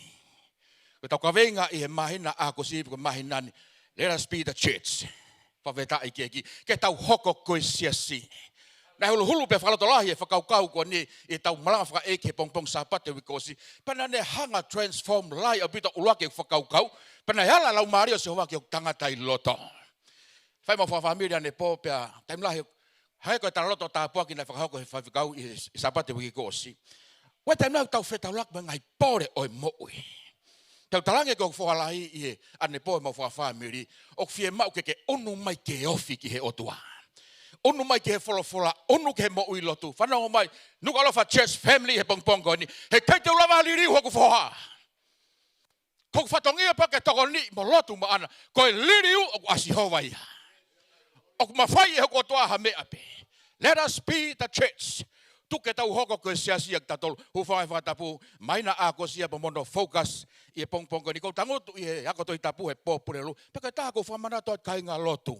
Ko tau Kaveinga i he mahina ako sipi ko mahinani. Let us be the church. Whaweta i keki. Ke tau hoko koe siasi. Nai hulu pe whalato lahi e whakaukau ko ni i tau malanga whaka eke pongpong sapate wikosi. Pana ne hanga transform lai a bita uluake whakaukau. Pana hala lau maari o se hoa ki o tangata i loto. Whai mo whawamiria ne po pea taim lahi Hai ko ta loto ta po ki na fa ko fa kau I sapate wi ko si. Wa ta na tau fe tau lak ngai pore oi mo ui. Tau talange ko fo ala I ane po mo fa family o fie mau ke onu mai ke ofi ki he otua. Onu mai ke folofola, onu ke mo ui lotu. Fana o mai Nuku'alofa church family he pongpongo ni. He kai te lava liri ho ku foha. Ko fatongia pa ke toko ni mo lotu mo ana. Ko liri o ku asihova ia. O ku mafai he ko toa ha me ape. Let us be the church. Tu ke tau hoko ko siasi ak tatol. Hu fai fa tapu maina a ko sia pomono focus I pongpongo ni ko tangotu I ako toi tapu he popurelu. Pe ta ko fa mana to kainga lotu.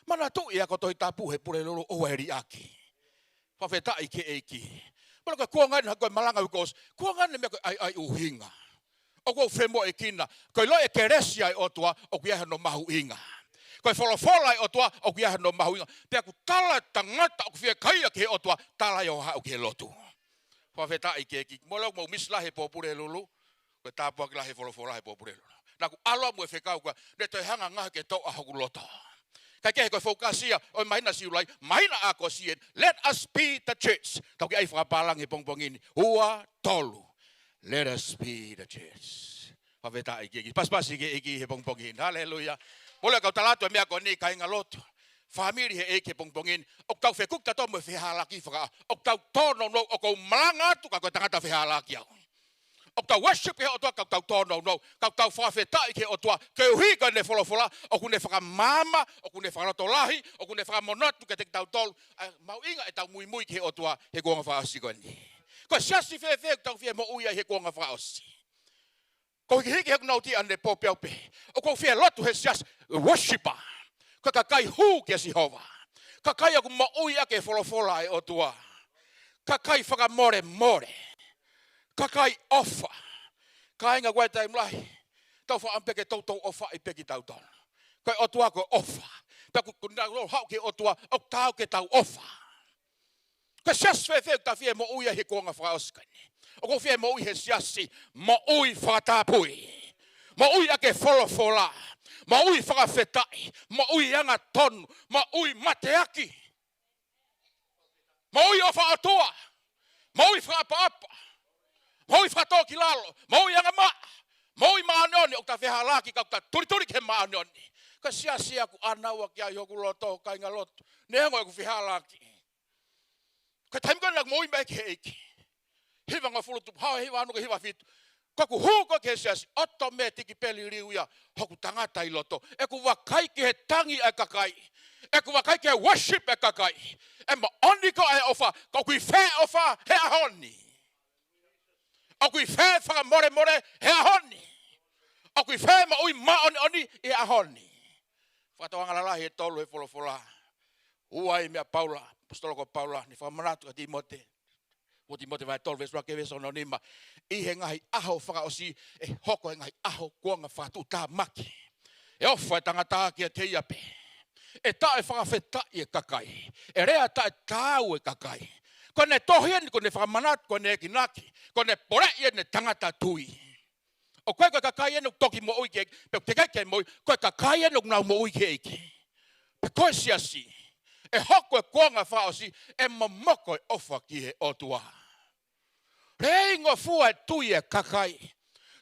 Mana tu ia ko toi tapu he pure lolo o eri aki. Fa feta I ke eki. Pero ko kuanga na ko malanga ko kuanga me ko ai uhinga. O ko femo ekina. Ko lo e keresia o toa o ku ia no mahu inga. Ko folofola o toa o ku ia no mahu inga. Pe ku tala tangata o ku fie kai ke o toa tala yo ha o ke lotu. Fa feta I ke eki. Molo mo misla he popure lolo. Ko tapu ak la he folofola he popure lolo. Na ku alo mo fe ka ko ne to hanga nga ke to a ho loto. Kaya ko fokusia o mahina siulai mahina ako sien let us be the church tau ki ai whakapalang he pongpongin hua tolu let us be the church paveta iki pas iki he pongpongin haleluya mole kau talato me ako ni kainga lotu family he eke pongpongin ok tau fekuk tato mo fehalaki whaka ok tau tono no ok malanga tu ka ko tangata fehalaki au o tau worship he o toa kau tau tono no kau tau whawhetai ke o toa ke uhi ka ne folofola o kune whakamama o kune whakarotolahi o kune whakamonatu ke te tau tolu mau inga e tau mui ke o toa he kuanga whaosi koni ko siasi whewhe tau whie mo uia he kuanga whaosi ko hiki he kunauti ane popiau pe o ko whie lotu he siasi worshiper ko kakai hu ke Sihova kakai aku mo uia ke folofola e o toa kakai whakamore more kakai ofa. Kainga koe tai mlahi. Tau wha ampeke tau ofa I peki tau tau. Koe otua koe ofa. Taku kuna lo hau ke otua o tau ke tau ofa. Koe sias whewhe ta fie mo uia he kuanga whaoskani. O ko fie mo ui he siasi mo ui whakatapui. Mo ui ake folofola. Mo ui whakawhetai. Mo ui anga tonu. Mo ui mateaki. Mo ui ofa atua. Mo ui whakapapa. Moi fato ki lalo, moi anga ma, moi maanoni o ta feha laki ka ta turi ke maanoni. Ka sia ku anawa ki ai hoku loto kainga loto. Ne ngo ku feha laki. Ka taim ko nak moi make eki. Hiva nga Lipulu Tupou, hiva anu hiva fitu. Ka ku huko ke sia automatic peli riuya hoku tangata I loto. E ku wakai ki he tangi e kakai. E ku wakai ki he worship e kakai. E ma oni ko e ofa, ka ku fe ofa he ahoni. O kui whē whakamore he ahoni. O kui whē ma ui maoni e ahoni. Whakatoanga lalahi he tolu he folofola. Uai mea Paula, apostoloko Paula, ni whamanatu ka Timote. Mo Timote vai tolu vesua ke veso no nima. I he ngahi aho whakaosi e hoko he ngahi aho kuanga whakatu tā maki. E ofa e tangata ki a te iape. E ta e whakawhetai e kakai. E rea ta e tāu e kakai. Kone tohian, kone whakamanat, kone ekinaki, kone porai ne tangata tui. O koe kakai enu toki mo ui ke, pe te kai mo ui, koe kakai enu ngau mo ui ke eki. Pe koe siasi, e hoko e kuanga whaosi, e mamoko e ofa ki he otua. Reingo fua e tui e kakai.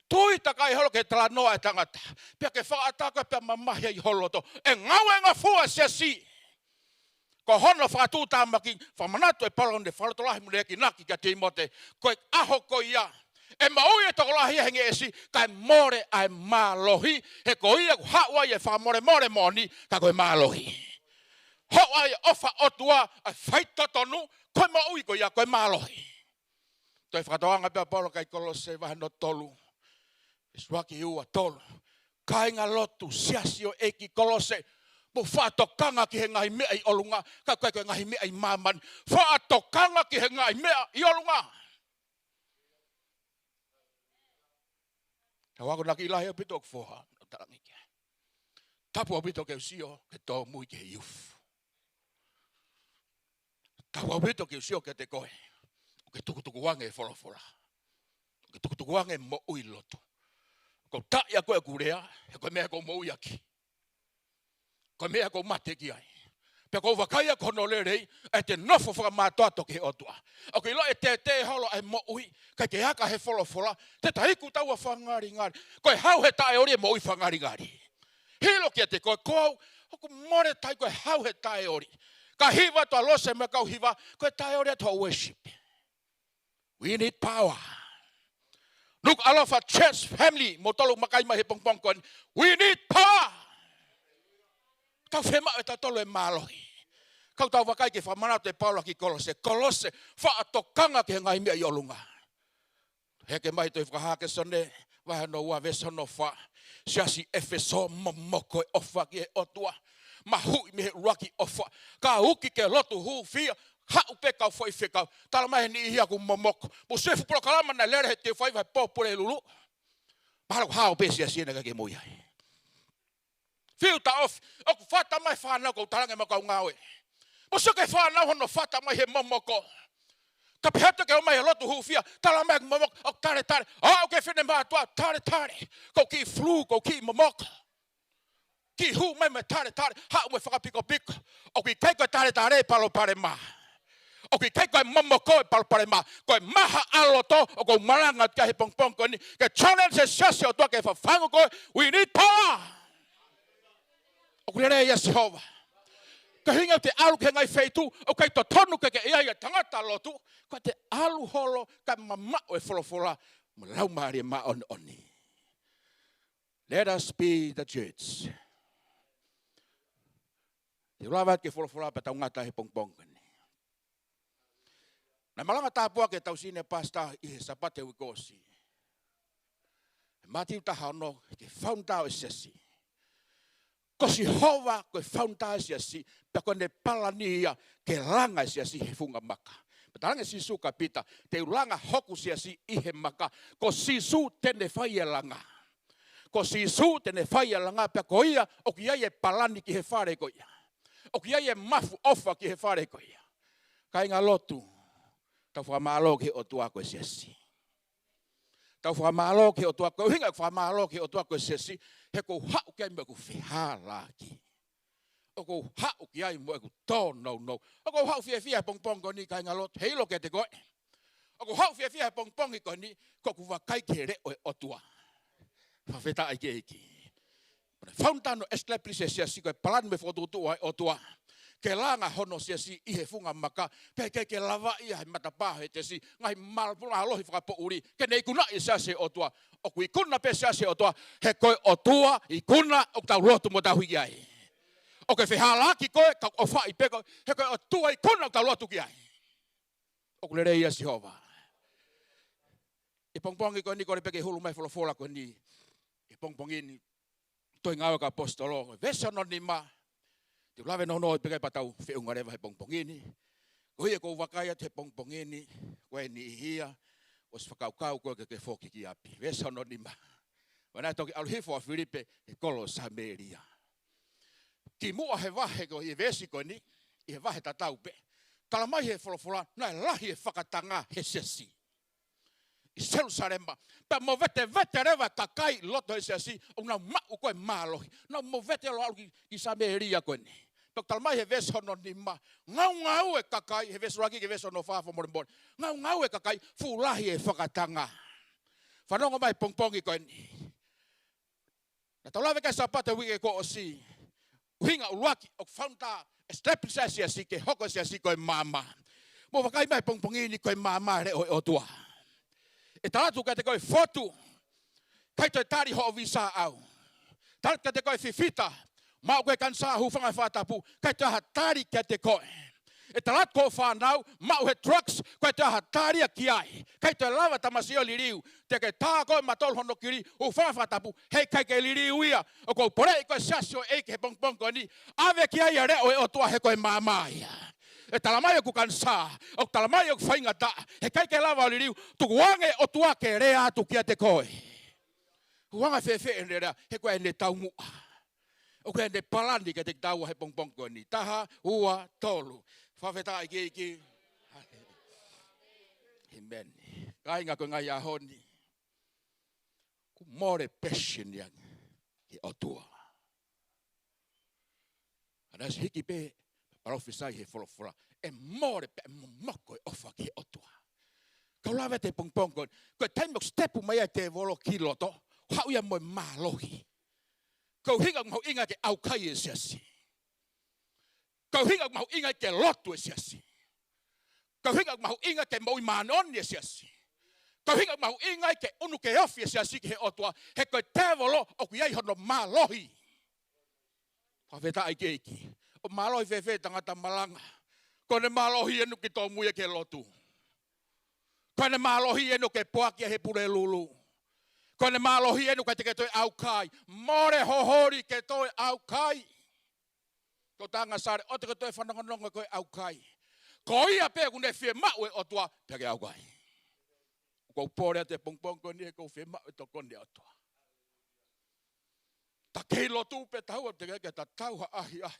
Tui takai holo ke tala noa e tangata. Pea ke whaatako pea mamahia I holoto. E ngaue nga fua siasi. Ko hono whakatū tāmaki, whamanatu e palonde, whalotolahi mune eki naki ka Timote, koe aho ko ia. E maui e tokolahi henge esi, kai more ai mālohi, he ko ia ku hawa e whamore moni, ka koe mālohi. Hawa e ofa otua, ai whaita tonu, koe maui ko ia koe mālohi. Toi whakatoanga pia polo kai kolose wahano tolu, iswaki ua tolu, kainga lotu, siasio eki kolose, mo whaatokanga ki he ngai mea I olunga, ka koe koe ngai mea I maman, whaatokanga ki he ngai mea I olunga. Ka wako naki ilahi o pito kfoha, no tarangi kia. Tapu o pito ke usio, ke tō mui ke iuf. Tapu o pito ke usio ke te koe, ke tukutuku wange e folofola. Ke tukutuku wange mo ui loto. Ko taia koe kurea, he koe mea ko mo ui aki. Ko mea ko mate ki ai. Pe ko wakaia kono le rei e te nofo whaka mātua toke otua. O ke lo e te holo e mo ui, kai ke haka he folofola, te taiku taua whangari ngari. Koe hau he tae ori e mo ui whangari ngari. Hilo kia te koe kou, hoku more tai koe hau he tae ori. Ka hiva toa lose me kau hiva, koe tae ori toa worship. We need power. Nuku'alofa church family, mo tolu makai mahi pongpong kon. We need power. Kau whema e ta tolu e mālohi. Kau tau wakai ke whamanatu e Paula ki Kolose. Kolose, whaatokanga ke ngai mea i olunga. Heke mai toi whakahake sone, wahe no ua vesono wha. Siasi efeso momoko e ofa ki e otua. Mahui me he ruaki ofa. Ka uki ke lotu hu fia. Hau pe kau foi whekau. Tala mai ni ihia ku momoko. Mo sefu puro kalama na lere he te whai vai pōpure lulu. Mahalo hao pe sia siena kake moi ai. Filter off. Oku whata mai whanau kou tarange makau Ngaue. Mo soke whanau hono whata mai he momoko. Ka pehata ke o mai he lotu hufia. Tala mai ku momoko. Ok tare tare. O ke whine mātua. Tare tare. Kou ki flu. Kou ki momoko. Ki hu mai me tare tare. Hau me whakapiko piko. Oki keiko tare tare palo pare maa. Oki keiko e momoko e palo pare maa. Koe maha aloto. O kou maranga kia he pongpong ko ni. Ke challenge e siasi o tua ke whawhango koe. We need power. O kule rei yes Jehova. Ka hinga te alu ke ngai feitu. O kei to tonu ke ia ia tangata lotu. Ko te alu holo ka mamao e folofola. Malau maari e maa oni. Let us be the church. Te ulawa ke folofola pa tau ngata he pongpong. Na malanga tāpua ke tau sine pasta i he sapate wikosi. Matiu taha ono ke whauntau e sesi. Ko si hova koe whauntau e sesi. Pe kone palania ke langa e sesi he funga maka. Patarange sisu ka pita. Te ulanga hoku sesi i he maka. Ko sisu tene whai e langa. Ko sisu tene whai e langa. Pe ko ia o ki ai e palani ki he whare ko ia. O ki ai e mafu ofa ki he whare ko ia. Kai ngā lotu. Tau whamalo ki o tua koe sesi. Tau whamalo ki o tua koe. Hinga whamalo ki o tua koe sesi. He kou hau ki ai mo ku whihala ki. O kou hau ki ai mo ku tōnau no. O kou hau fia pongpong ko ni kai ngā lotu. Heilo ke te koe. O kou hau fia pongpong ko ni. Ko ku wakai ke re o tua. Whawheta ai ke iki. Whauntano establish e siasi koe palan me whotutu ai o tua. Ke langa hono siasi i he funga maka. Pe ke lava ia he matapā he te si. Ngai malpuna alohi whakapo uri. Ke nei kuna i siasi o tua. O kui kuna pe siasi o tua. He koe o tua i kuna o tau rotu mo tau hiki ai. O ke whihalaki koe ka o whai pe koe. He koe o tua i kuna o tau rotu ki ai. O kule rei as Jehova. I pongpongi koe ni kore peke hulu mai Folofola koe ni. I pongpongi ni. Toi Ngaue ka apostolo. Vesa no ni ma. Te ulawe no i peke patau whiunga rewa he pongpongini. Ko hia kou wakaiat he pongpongini. Koe ni ihia. O si whakaukau koe ke whoki ki api. Vesa no ni ma. Wana toki aluhifo a Filipe he kolo Samaria. Ki mua he wahe ko i vesi koe ni. I he wahe tatau pe. Tala mai he Folofola. Nai lahi he whakatanga he sesi. I Jerusalema. Pa mo vete rewa kakai loto he sesi. O na mau koe mālohi. Na mo vete lo alu ki Samaria koe ni. Tok talmai he ves hono ni ma. Ngaue kakai. He ves raki ke ves hono whafo morimbori. Ngaue kakai. Fulahi e whakatanga. Whanongo mai pongpongi koe ni. Na taulawe kai sapata wike ko o si. Uhinga uruaki o whaunta. Establish siasi ke hoko siasi koe mama. Mo wakai mai pongpongi ni koe mama re o tua. E talatu kai te koe fotu. Kai toi tari ho o visa au. Talatu kai te koe fifita. Mau koe kansa hu whangai whatapu. Kai te aha tari kai te koe. E talatu ko whanau. Mau he trucks. Kai te aha tari a ki ai. Kai te lava tamasi o liriu. Te ke tā koe matol hono kiri. Hu whangai whatapu. Hei kai ke liriu ia. O kou pore i koe sasio eike he pongpong koe ni. Ave ki ai a reo e o tua he koe māmaia. E talamai ku kansa, o talamai ku whainga ta, he kai ke lava o liriu, tuku wange o tua ke rea tu kia te koe. Wanga whewhe e rea, he koe ne taungu. O koe ne palani ke te taua he pongpong koe ni. Taha, ua, tolu. Whawheta i ki. Amen. Kainga koe ngai ahoni. Ku more passion yang he o tua. Anas hiki pe, Alofisai he folofola. E more pe moko ofa ki otua. Kau lawe te pongpongkon. Koe taimok stepu mai te volo kiloto. Hau ia moi malohi. Kau hinga mau inga ke au kai e siasi. Kau hinga mau inga ke lotu e siasi. Kau hinga mau inga ke mau manon e siasi. Kau hinga mau inga ke unu ke ofi e siasi ke he otua. He koe te volo o ku iai hono malohi. Whaweta ai keiki. O malohi fefe tangata malanga. Kone malohi enu ki tō muia ke lotu. Kone malohi enu ke poakia he pure lulu. Kone malohi enu kai te ke toi au kai. More hohori ke toi au kai. Ko tanga sare, o te ke toi whanongonongo koe au kai. Ko ia pē kune whie maue o tua, pia ke au kai. Ko pōrea te pongpongko ni e ko whie maue to kone o tua. Ta kei lotu pe taua te ke ta tauha ahi ahi.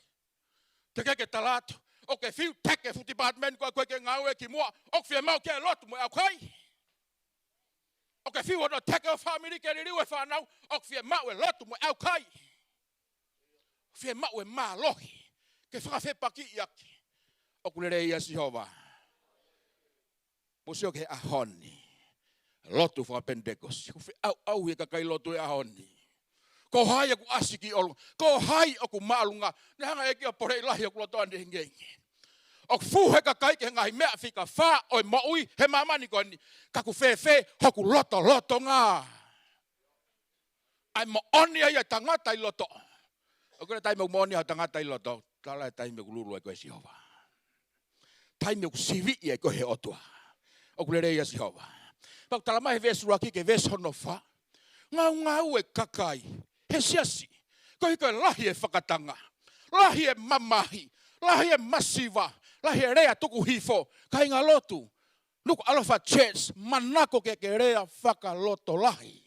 Te ke talato. O ke whiu teke futi batmen koe ke Ngaue ki mua. O whie mau ke lotu mo au kai. O ke whiu ono teke o whamiri ke ririu e whanau. O whie mau e lotu mo au kai. Whie mau e malohi. Ke whakawhe paki i aki. O kule rei a Sihova. Musio ke ahoni. Lotu whakapentekosi. Ko whie au he kakai lotu e ahoni. Ko hai aku asiki olu. Ko hai aku maalunga. Ne hanga eki a porei lahi aku loto ande hingengi. O fuhe ka kai ke ngai mea fika wha oi maui he mamani koni. Kaku fefe hoku loto loto ngā. Ai mo oni ai tangata i loto. O kore taime mo oni ai tangata i loto. Kala e taime ku lulu e koe Sihova. Taime ku sivi e koe he otua. O kore rei a Sihova. Pau talama he vesu raki ke vesu hono wha. Ngau e kakai. He siasi. Ko hiko lahi e whakatanga. Lahi e mamahi. Lahi e masiva. Lahi e rea tuku hifo. Kai ngā lotu. Nuku'alofa church. Manako ke rea whakaloto lahi.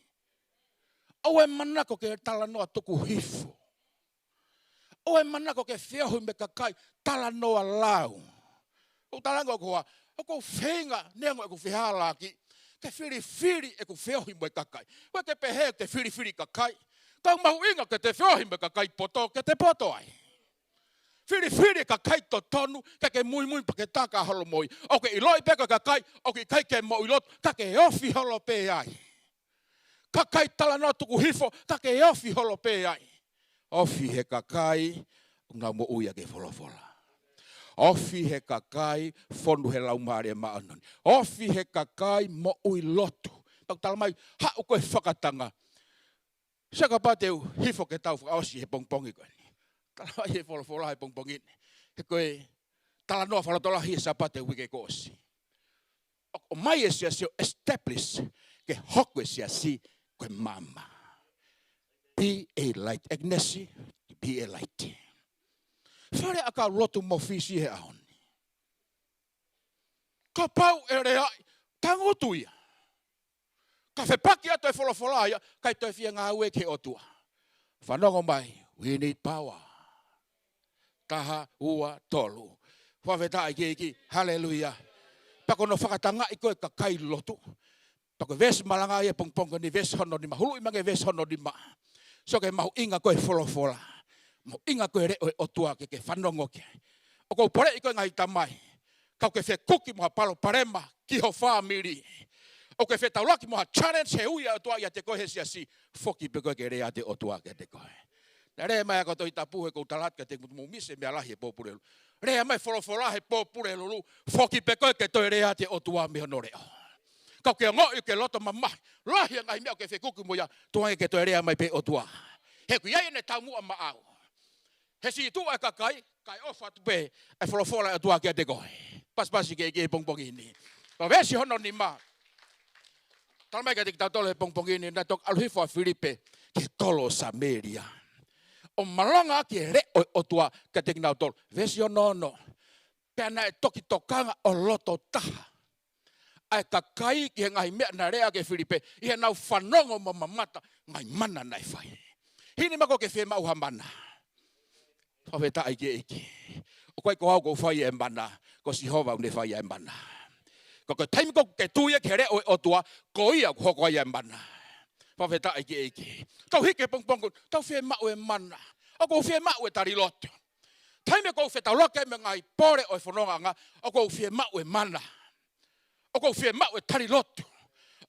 O e manako ke tala noa tuku hifo. O e manako ke whiahu me kakai. Tala noa lau. O talanga o koa. O ko whenga. Nengo e ko whihalaki. Ke whiri e ko whiahu me kakai. Wa ke pehe ke whiri kakai. Kau mahu inga ke te whiahi me ka kai poto, ke te poto ai. Whiri ka kai to tonu, ke mui pa ke taka holo moi. O ke iloi peka ka kai, o ke kai ke mo ilot, ka ke ofi holo pe ai. Ka kai tala no tuku hifo, ka ke ofi holo pe ai. Ofi he ka kai, ngā mo uia ke Folofola. Ofi he ka kai, fonu he laumare maanoni. Ofi he ka kai, mo ui lotu. Pag tala mai, hau koe whakatanga. Saka pateu hifo ke tau whakaosi he pongpongi koe ni. Tala he Folofola he pongpongi ni. He koe tala noa whalotola hi sa pateu wike koosi. O mai e sia sio establish ke hokwe sia si koe mama. Be a light. Agnesi, be a light. Whare aka lotu mo fisi he ahoni. Ka pau e rea tangotuia. Ka whepaki ato e Folofola ia, kai toi whia Ngaue ke otua. Whanongo mai, we need power. Taha, ua, tolu. Whaweta ai keiki, hallelujah. Pako no whakatanga i koe ka kai lotu. Pako ves malanga ia pongponga ni ves hono ni ma. Hulu imange ves hono ni ma. So ke mahu inga koe Folofola. Mahu inga koe reo e otua ke whanongo ke. O kou pore i koe ngai tamai. Kau ke whe kuki moha palo parema ki ho whamiri. O ke whetau laki moha challenge he uia o tua ia te koe he siasi. Foki pe koe ke rea te o tua ke te koe. Na rea mai ako toi tapu he kou talat ke te mumise mea lahi he pōpurelu. Rea mai Folofola he pōpurelu. Foki pe koe ke toi rea te o tua me hono reo. Kau ke ngoi ke loto mamahi. Lahi ngai mea ke whekuku moia. Tuange ke toi rea mai pe o tua. He ku iai ne tau mua maau. He si tu ai kakai. Kai ofa tu pe. E Folofola o tua ke te koe. Paspasi ke pongpongi ni. Ka vesi hono ni maa. Talmai ka te kita tole pongpongi ni na tok aluhifo a Filipe ke tolo Samaria. O malanga ki re o tua ka te kinau tolo. Vesi o nono. Pena e toki tokanga o loto taha. Ai kakai ki he ngai mea na rea ke Filipe. Ihe nau whanongo mamamata ngai mana nai whai. Hini mako ke whia mauha mana. Haweta ai ke iki. O koe ko hau ko whai e mana. Ko Sihova une whai e mana. Ko taimi ko ke tuia ke re o tua, ko ia ko hoko ia mana. Paweta ai ke. Tau hike pongpong, tau whia mau e mana. O ko whia mau e tari loto. taime ko fe taloke me ngai pore o fononga nga o ko fe ma o mana o ko fe ma o tari lotu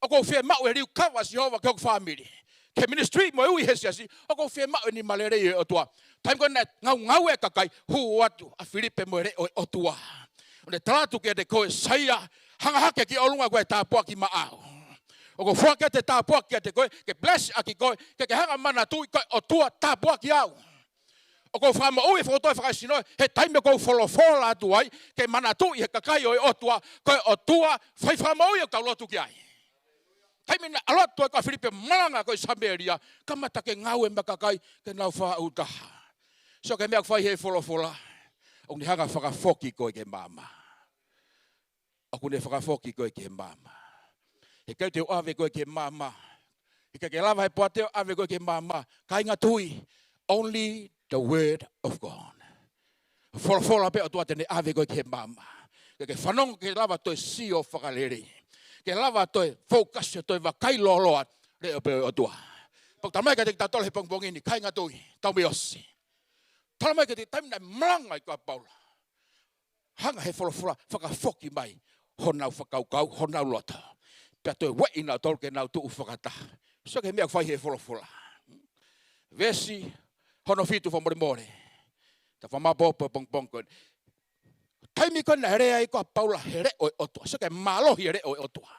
o ko fe ma o riu kawa si hova ko family ke ministry mo ui hesiasi o ko fe ma o ni malere o tua taime ko na ngau e kakai hu atu a Filipe mo re o tua o le tratu ke de ko saia hanga hake ki olunga ko ta po ki maao o ko foka te ta po ki te ko ke bless aki ko ke hanga mana tu ko o tua ta po ki au o ko fama o e foto fa sino he taime ko folofola tu ai ke mana tu e kakai o tua ko o tua fai fama o ka lotu ki ai taime na alotu ko Filipe malanga ko Samaria kamata ke Ngaue makakai ke na fa uta so ke me fai he folofola o ni hanga fa foki ko ke mama aku ne fa foki ko ke mama e ke te ave ko ke mama e ke lava e pote ave ko ke mama kai nga tui only the word of God. Folofola pe o tua tene ave ko ke mama. Ke whanong ke lava toi si o whakalere. Ke lava toi focus toi wa kai loloa re o pe o tua. Pok tamai ka te tatole he pongpongi ni kai ngatui tau me osi. Tamai ka te taimina mlanga i ka paula. Hanga he folofola whakafoki mai honau whakaukau honau lota. Pea toi wei na tolke nau tuu whakata. So ke mea whai he folofola. Vesi hono fitu fo more ta fa ma popo pong taimi ko na rea ko paula here o otua so ke malo here o otua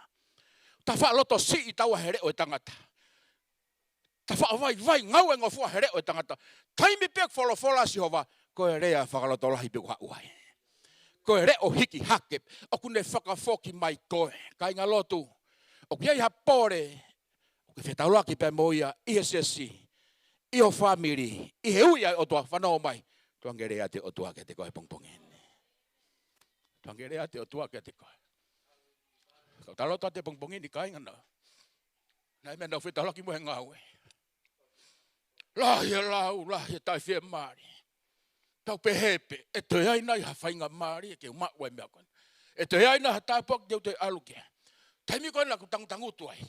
ta fa loto si tawa here o tangata ta fa vai Ngaue ngofu here o tangata taimi pe folofola si hova ko rea fa loto la hipe wa uai ko re o hiki hake o kune whakafoki mai koe kai ngalotu o kia ha pore o ke whetauloa ki pe moia ISSC Io family, I he ui o tua whanau mai. Tuangerea te o tua ke te koe pongpongin. Tuangerea te o tua ke te koe. Kau talota te pongpongin I kai ngana. Nai mena o whetalaki mo he Ngaue. Lahi tai whia maari. Tau pehepe, e te aina I ha whainga maari, e ke umakwa mea koe. E te aina ha tāpok teo te aluke. Taimi koe na ku tangutangutu ai.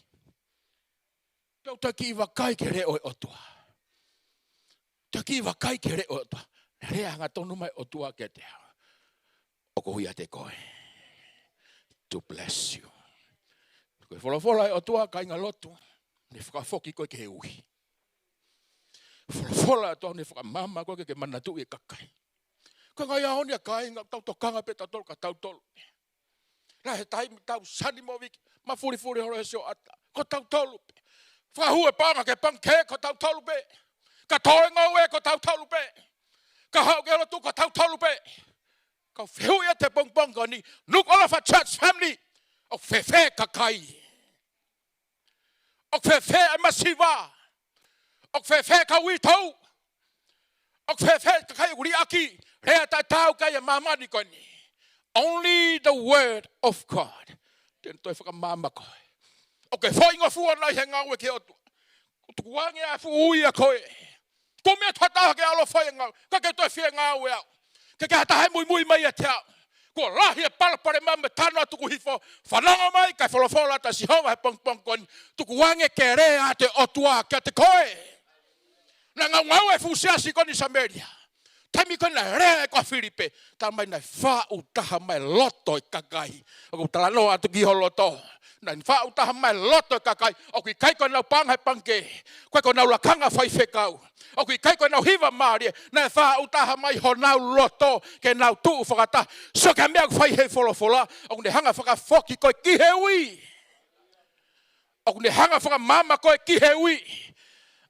Tau ta ki iwa kai ke re o tua. Taki wa kai ke re o tua. Rea nga tonu mai o tua ke te hao. O ko huia te koe. To bless you. Koe folofola o tua kai nga lotu. Ne whakafoki koe ke he ui. Folofola o tua ne whakamama koe ke manatu e kakai. Koe ngai ahoni a kai nga tau tokanga pe tatolo ka tau tolu. Ra he taimi tau sani mo wiki. Ma furi horo he seo ata. Ko tau tolu pe. Whahue panga ke pangke ko tau tolu pe. Ka toe Ngaue ko tau tolu pe. Ka hau ke lotu ko tau tolu pe. Ka whiuia te pongpongo ni Nuku'alofa church family. O whewhe kakai. O whewhe ai masiwa. O whewhe ka uitau. O whewhe kakai uri aki. Rea tai tau kai e mamani ko ni. Only the word of God. Tēn toi whakamama koe. O ke whainga fua nai he Ngaue ke otu. Tukuange a fuuia koe. Ko mea tata ke alo whai Ngaue. Ka ke toi whia Ngaue au. Ke hata hai mui mai a te au. Ko lahi e palapare mame tana tuku hifo. Whananga mai kai folofola ta si hova he pongpong kon. Tukuange ke rea te otua ke te koe. Na Ngaue fusiasi koni Samaria. Taimi kona rea ko Filipe. Ta mai nai wha utaha mai loto I kakai. Ako talanoa atu ki holoto. Nai wha utaha mai loto I kakai. O ki kai kona pangai pangke. Koe kona lakanga whai whekau. O ki kai kona hiva maari. Nai wha utaha mai ho nau loto. Ke nau tuu whakata. So ka mea whai hei folofola. O kune hanga whakafoki koe ki he ui. O kune hanga whakamama koe ki he ui.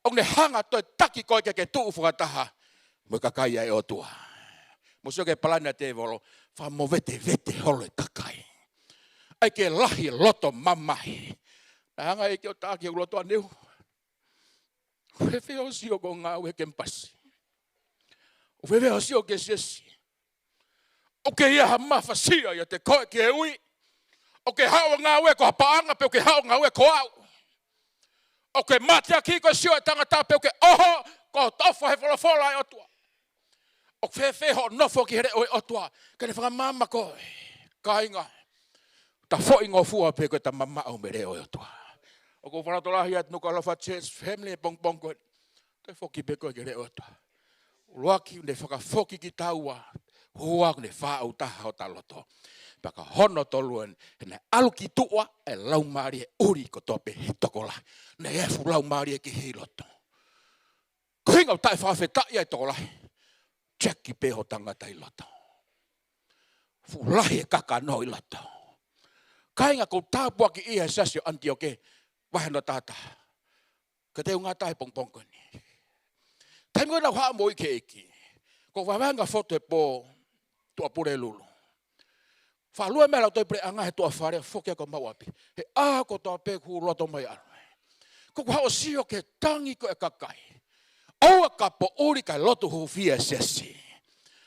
O kune hanga toi taki koe ke tuu whakataha. Mo kakai ai o tua. Mo so ke palana te volo. Wha mo vete holo e kakai. Ai ke lahi loto mamai. Na hanga e ke o tāki o loto aneu. Wewe o si o ko Ngaue ke mpasi. Wewe o si o ke sesi. O ke ia ha mawhasia ia te koe ke ui. O ke hao Ngaue ko hapaanga pe o ke hao Ngaue ko au. O ke matia ki ko sio e tangata pe o ke oho ko tofo he folofola e o tua. O whewhe ho nofo ki here o e otua. Kene whakamama koe. Kaveinga. Ta fo ingo fua pe koe ta mama au mere o e otua. O ko whanatolahi at Nuku'alofa church family e pongpong koe. Te fo ki pe koe ki here o otua. Luaki ne whakafoki ki taua. Hua ne whaau taha o taloto. Paka hono toluen. Ne aluki tua e laumari e uri ko tope he tokola. Ne efu laumari e ki hiloto. Kuhinga tai whawhetai ai tokola. Tjeki peho tangata i loto. Fulahi e kaka no i loto. Kainga ko tāpua ki ia sasio Antioke. Waheno tata. Ka te unga tai pongpongkoni. Tai ngoi nau haa mo ike eki. Ko wawanga foto e po tua pure lulu. Whalua mea lau toi pre anga he tua whare whokia ko mauapi. He ko toa pe ku loto mai anu. Ko hao sio ke tangi ko e kakai. Oua ka po uri kai loto hu fia sesi.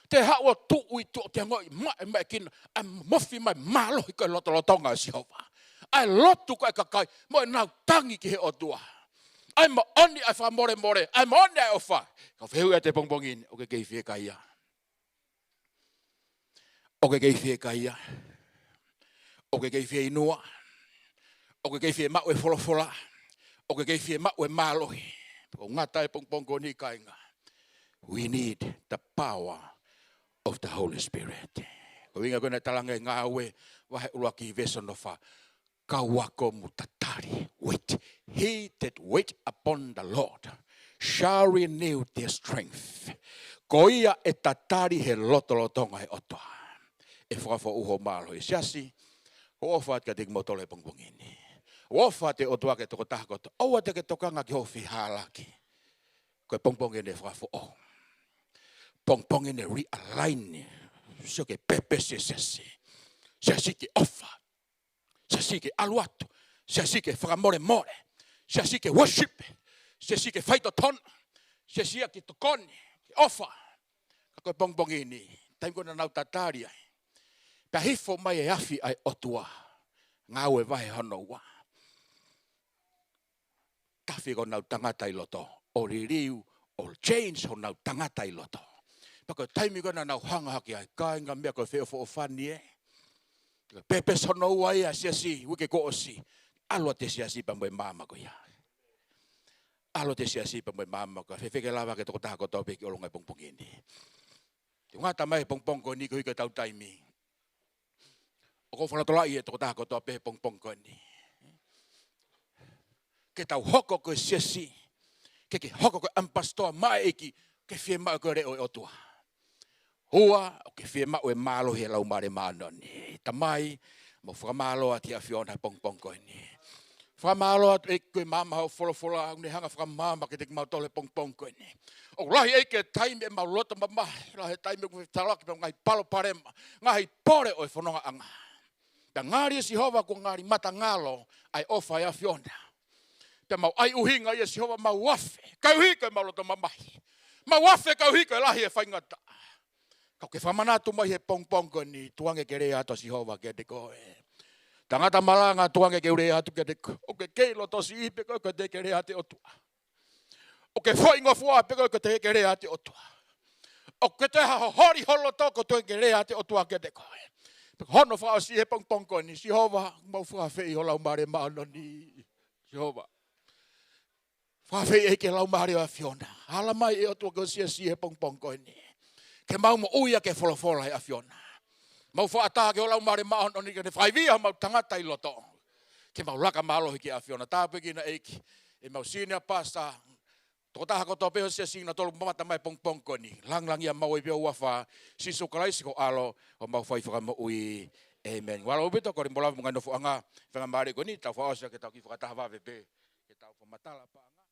Te hao tu ui tu te ngoi mai kina. A mofi mai malohi ko e loto lotonga si hova. Ai lotu ko e kakai. Mo e nau tangi ki he o tua. Ai mo oni ai wha more more. Ai mo oni ai o wha. Ka whehu e te pongpongin. O ke kei fie kaia. O ke kei fie kaia. O ke kei fie inua. O ke kei fie mau e folofola. O ke kei fie mau e malohi. O ngata e pongpongo ni kainga. We need the power of the Holy Spirit. Kaveinga kona talanga Ngaue. Wahe uruaki vesonofa. Kawako mutatari. Wait. He that wait upon the Lord shall renew their strength. Koia e tatari he lotolotonga he otoa. E whakafo uho malo. E siasi. Ho ofat ka te motole pongpongini. Wofa te otua ke toko tahakoto. Oua te ke tokanga ki hofi halaki. Koe pongpongini e whakafo o. Pongpongini realign. Sio ke pepe se sesi. Siasi ke ofa. Siasi ke aluatu. Siasi ke whakamore more. Siasi ke worship. Siasi ke whaito tona. Siasi ke tokoni. Ofa. Koe pongpongini. Taim kona nau tataria. Pea hifo mai e afi ai otua. Ngaue vahe hanoua. Tafi ko nau tangata i loto. O ririu, o change ho nau tangata i loto. Pako taimi kona nau hanga haki ai. Kainga mea koe wheo fo fani e. Pepes hanoua ia siasi, wike ko osi. Alua te siasi pa mwe mama ko ia. Alua te siasi pa mwe mama ko. Whewheke lawa ke toko taha ko tau peki olongai pongpongini. Ngata mai pongpongko ni ko hika tau taimi. O ko whanatolai e toko taha ko tau pehe pongpongko ni. Ke tau hoko ko siasi. Ke hoko ko ampastoa mai eki. Ke fie mai ko reo e otua. Hua, o ke fie mau e malo he lau mare manoni. Tamai, mo whakamalo ati a whiona pongpongko ni. Whakamalo atu e koe mama hau Folofola, ne hanga whakamama ke te mau tole pongpongko ni. O lahi e ke taime e mau lota mamahi, lahi taime ku talaki pa ngai palo parema, ngai pore o e whanonga anga. Ta ngari e si hova ko ngari mata ngalo, ai ofa e a whiona. Ta mau ai uhinga e si hova mau wafe, kai uhika e mau lota mamahi. Mau wafe kai uhika e lahi e whaingata. Kau ke whamanatu mai he pongpongko ni tuange ke rea ato si hova ke te koe. Tangata malanga tuange ke rea atu ke te koe. O ke keilo tosi ipe koe ke te ke rea te otua. O ke whaingo fua pe koe ke te ke rea te otua. O ke te hori holo toko te ke rea te otua ke te koe. Hono wha si he pongpongko ni si hova mau wha whei ho lau mare maano ni. Si hova. Wha whei e ke lau mare a whiona. Hala mai e otua ke si he pongpongko ni. Ke mau mo uia ke Folofola a whiona. Mau wha ata ke o lau mare maano ni ke te whaivia mau tangata i loto. Ke mau laka malo ki a whiona. Tāpeki na eiki. E mau senior pastor. Toko taha ko topeho sia sina tolu mamata mai pongpongko ni. Lang ia mau i pia uafa. Sisu kalaisi ko alo. O mau whaifaka mo ui. Amen. Wala ubito ko rimbola mga nofu anga. Whanga mare ko ni. Tau whaosia ke tau ki whakataha wawepe. Ke tau whamatala pa anga.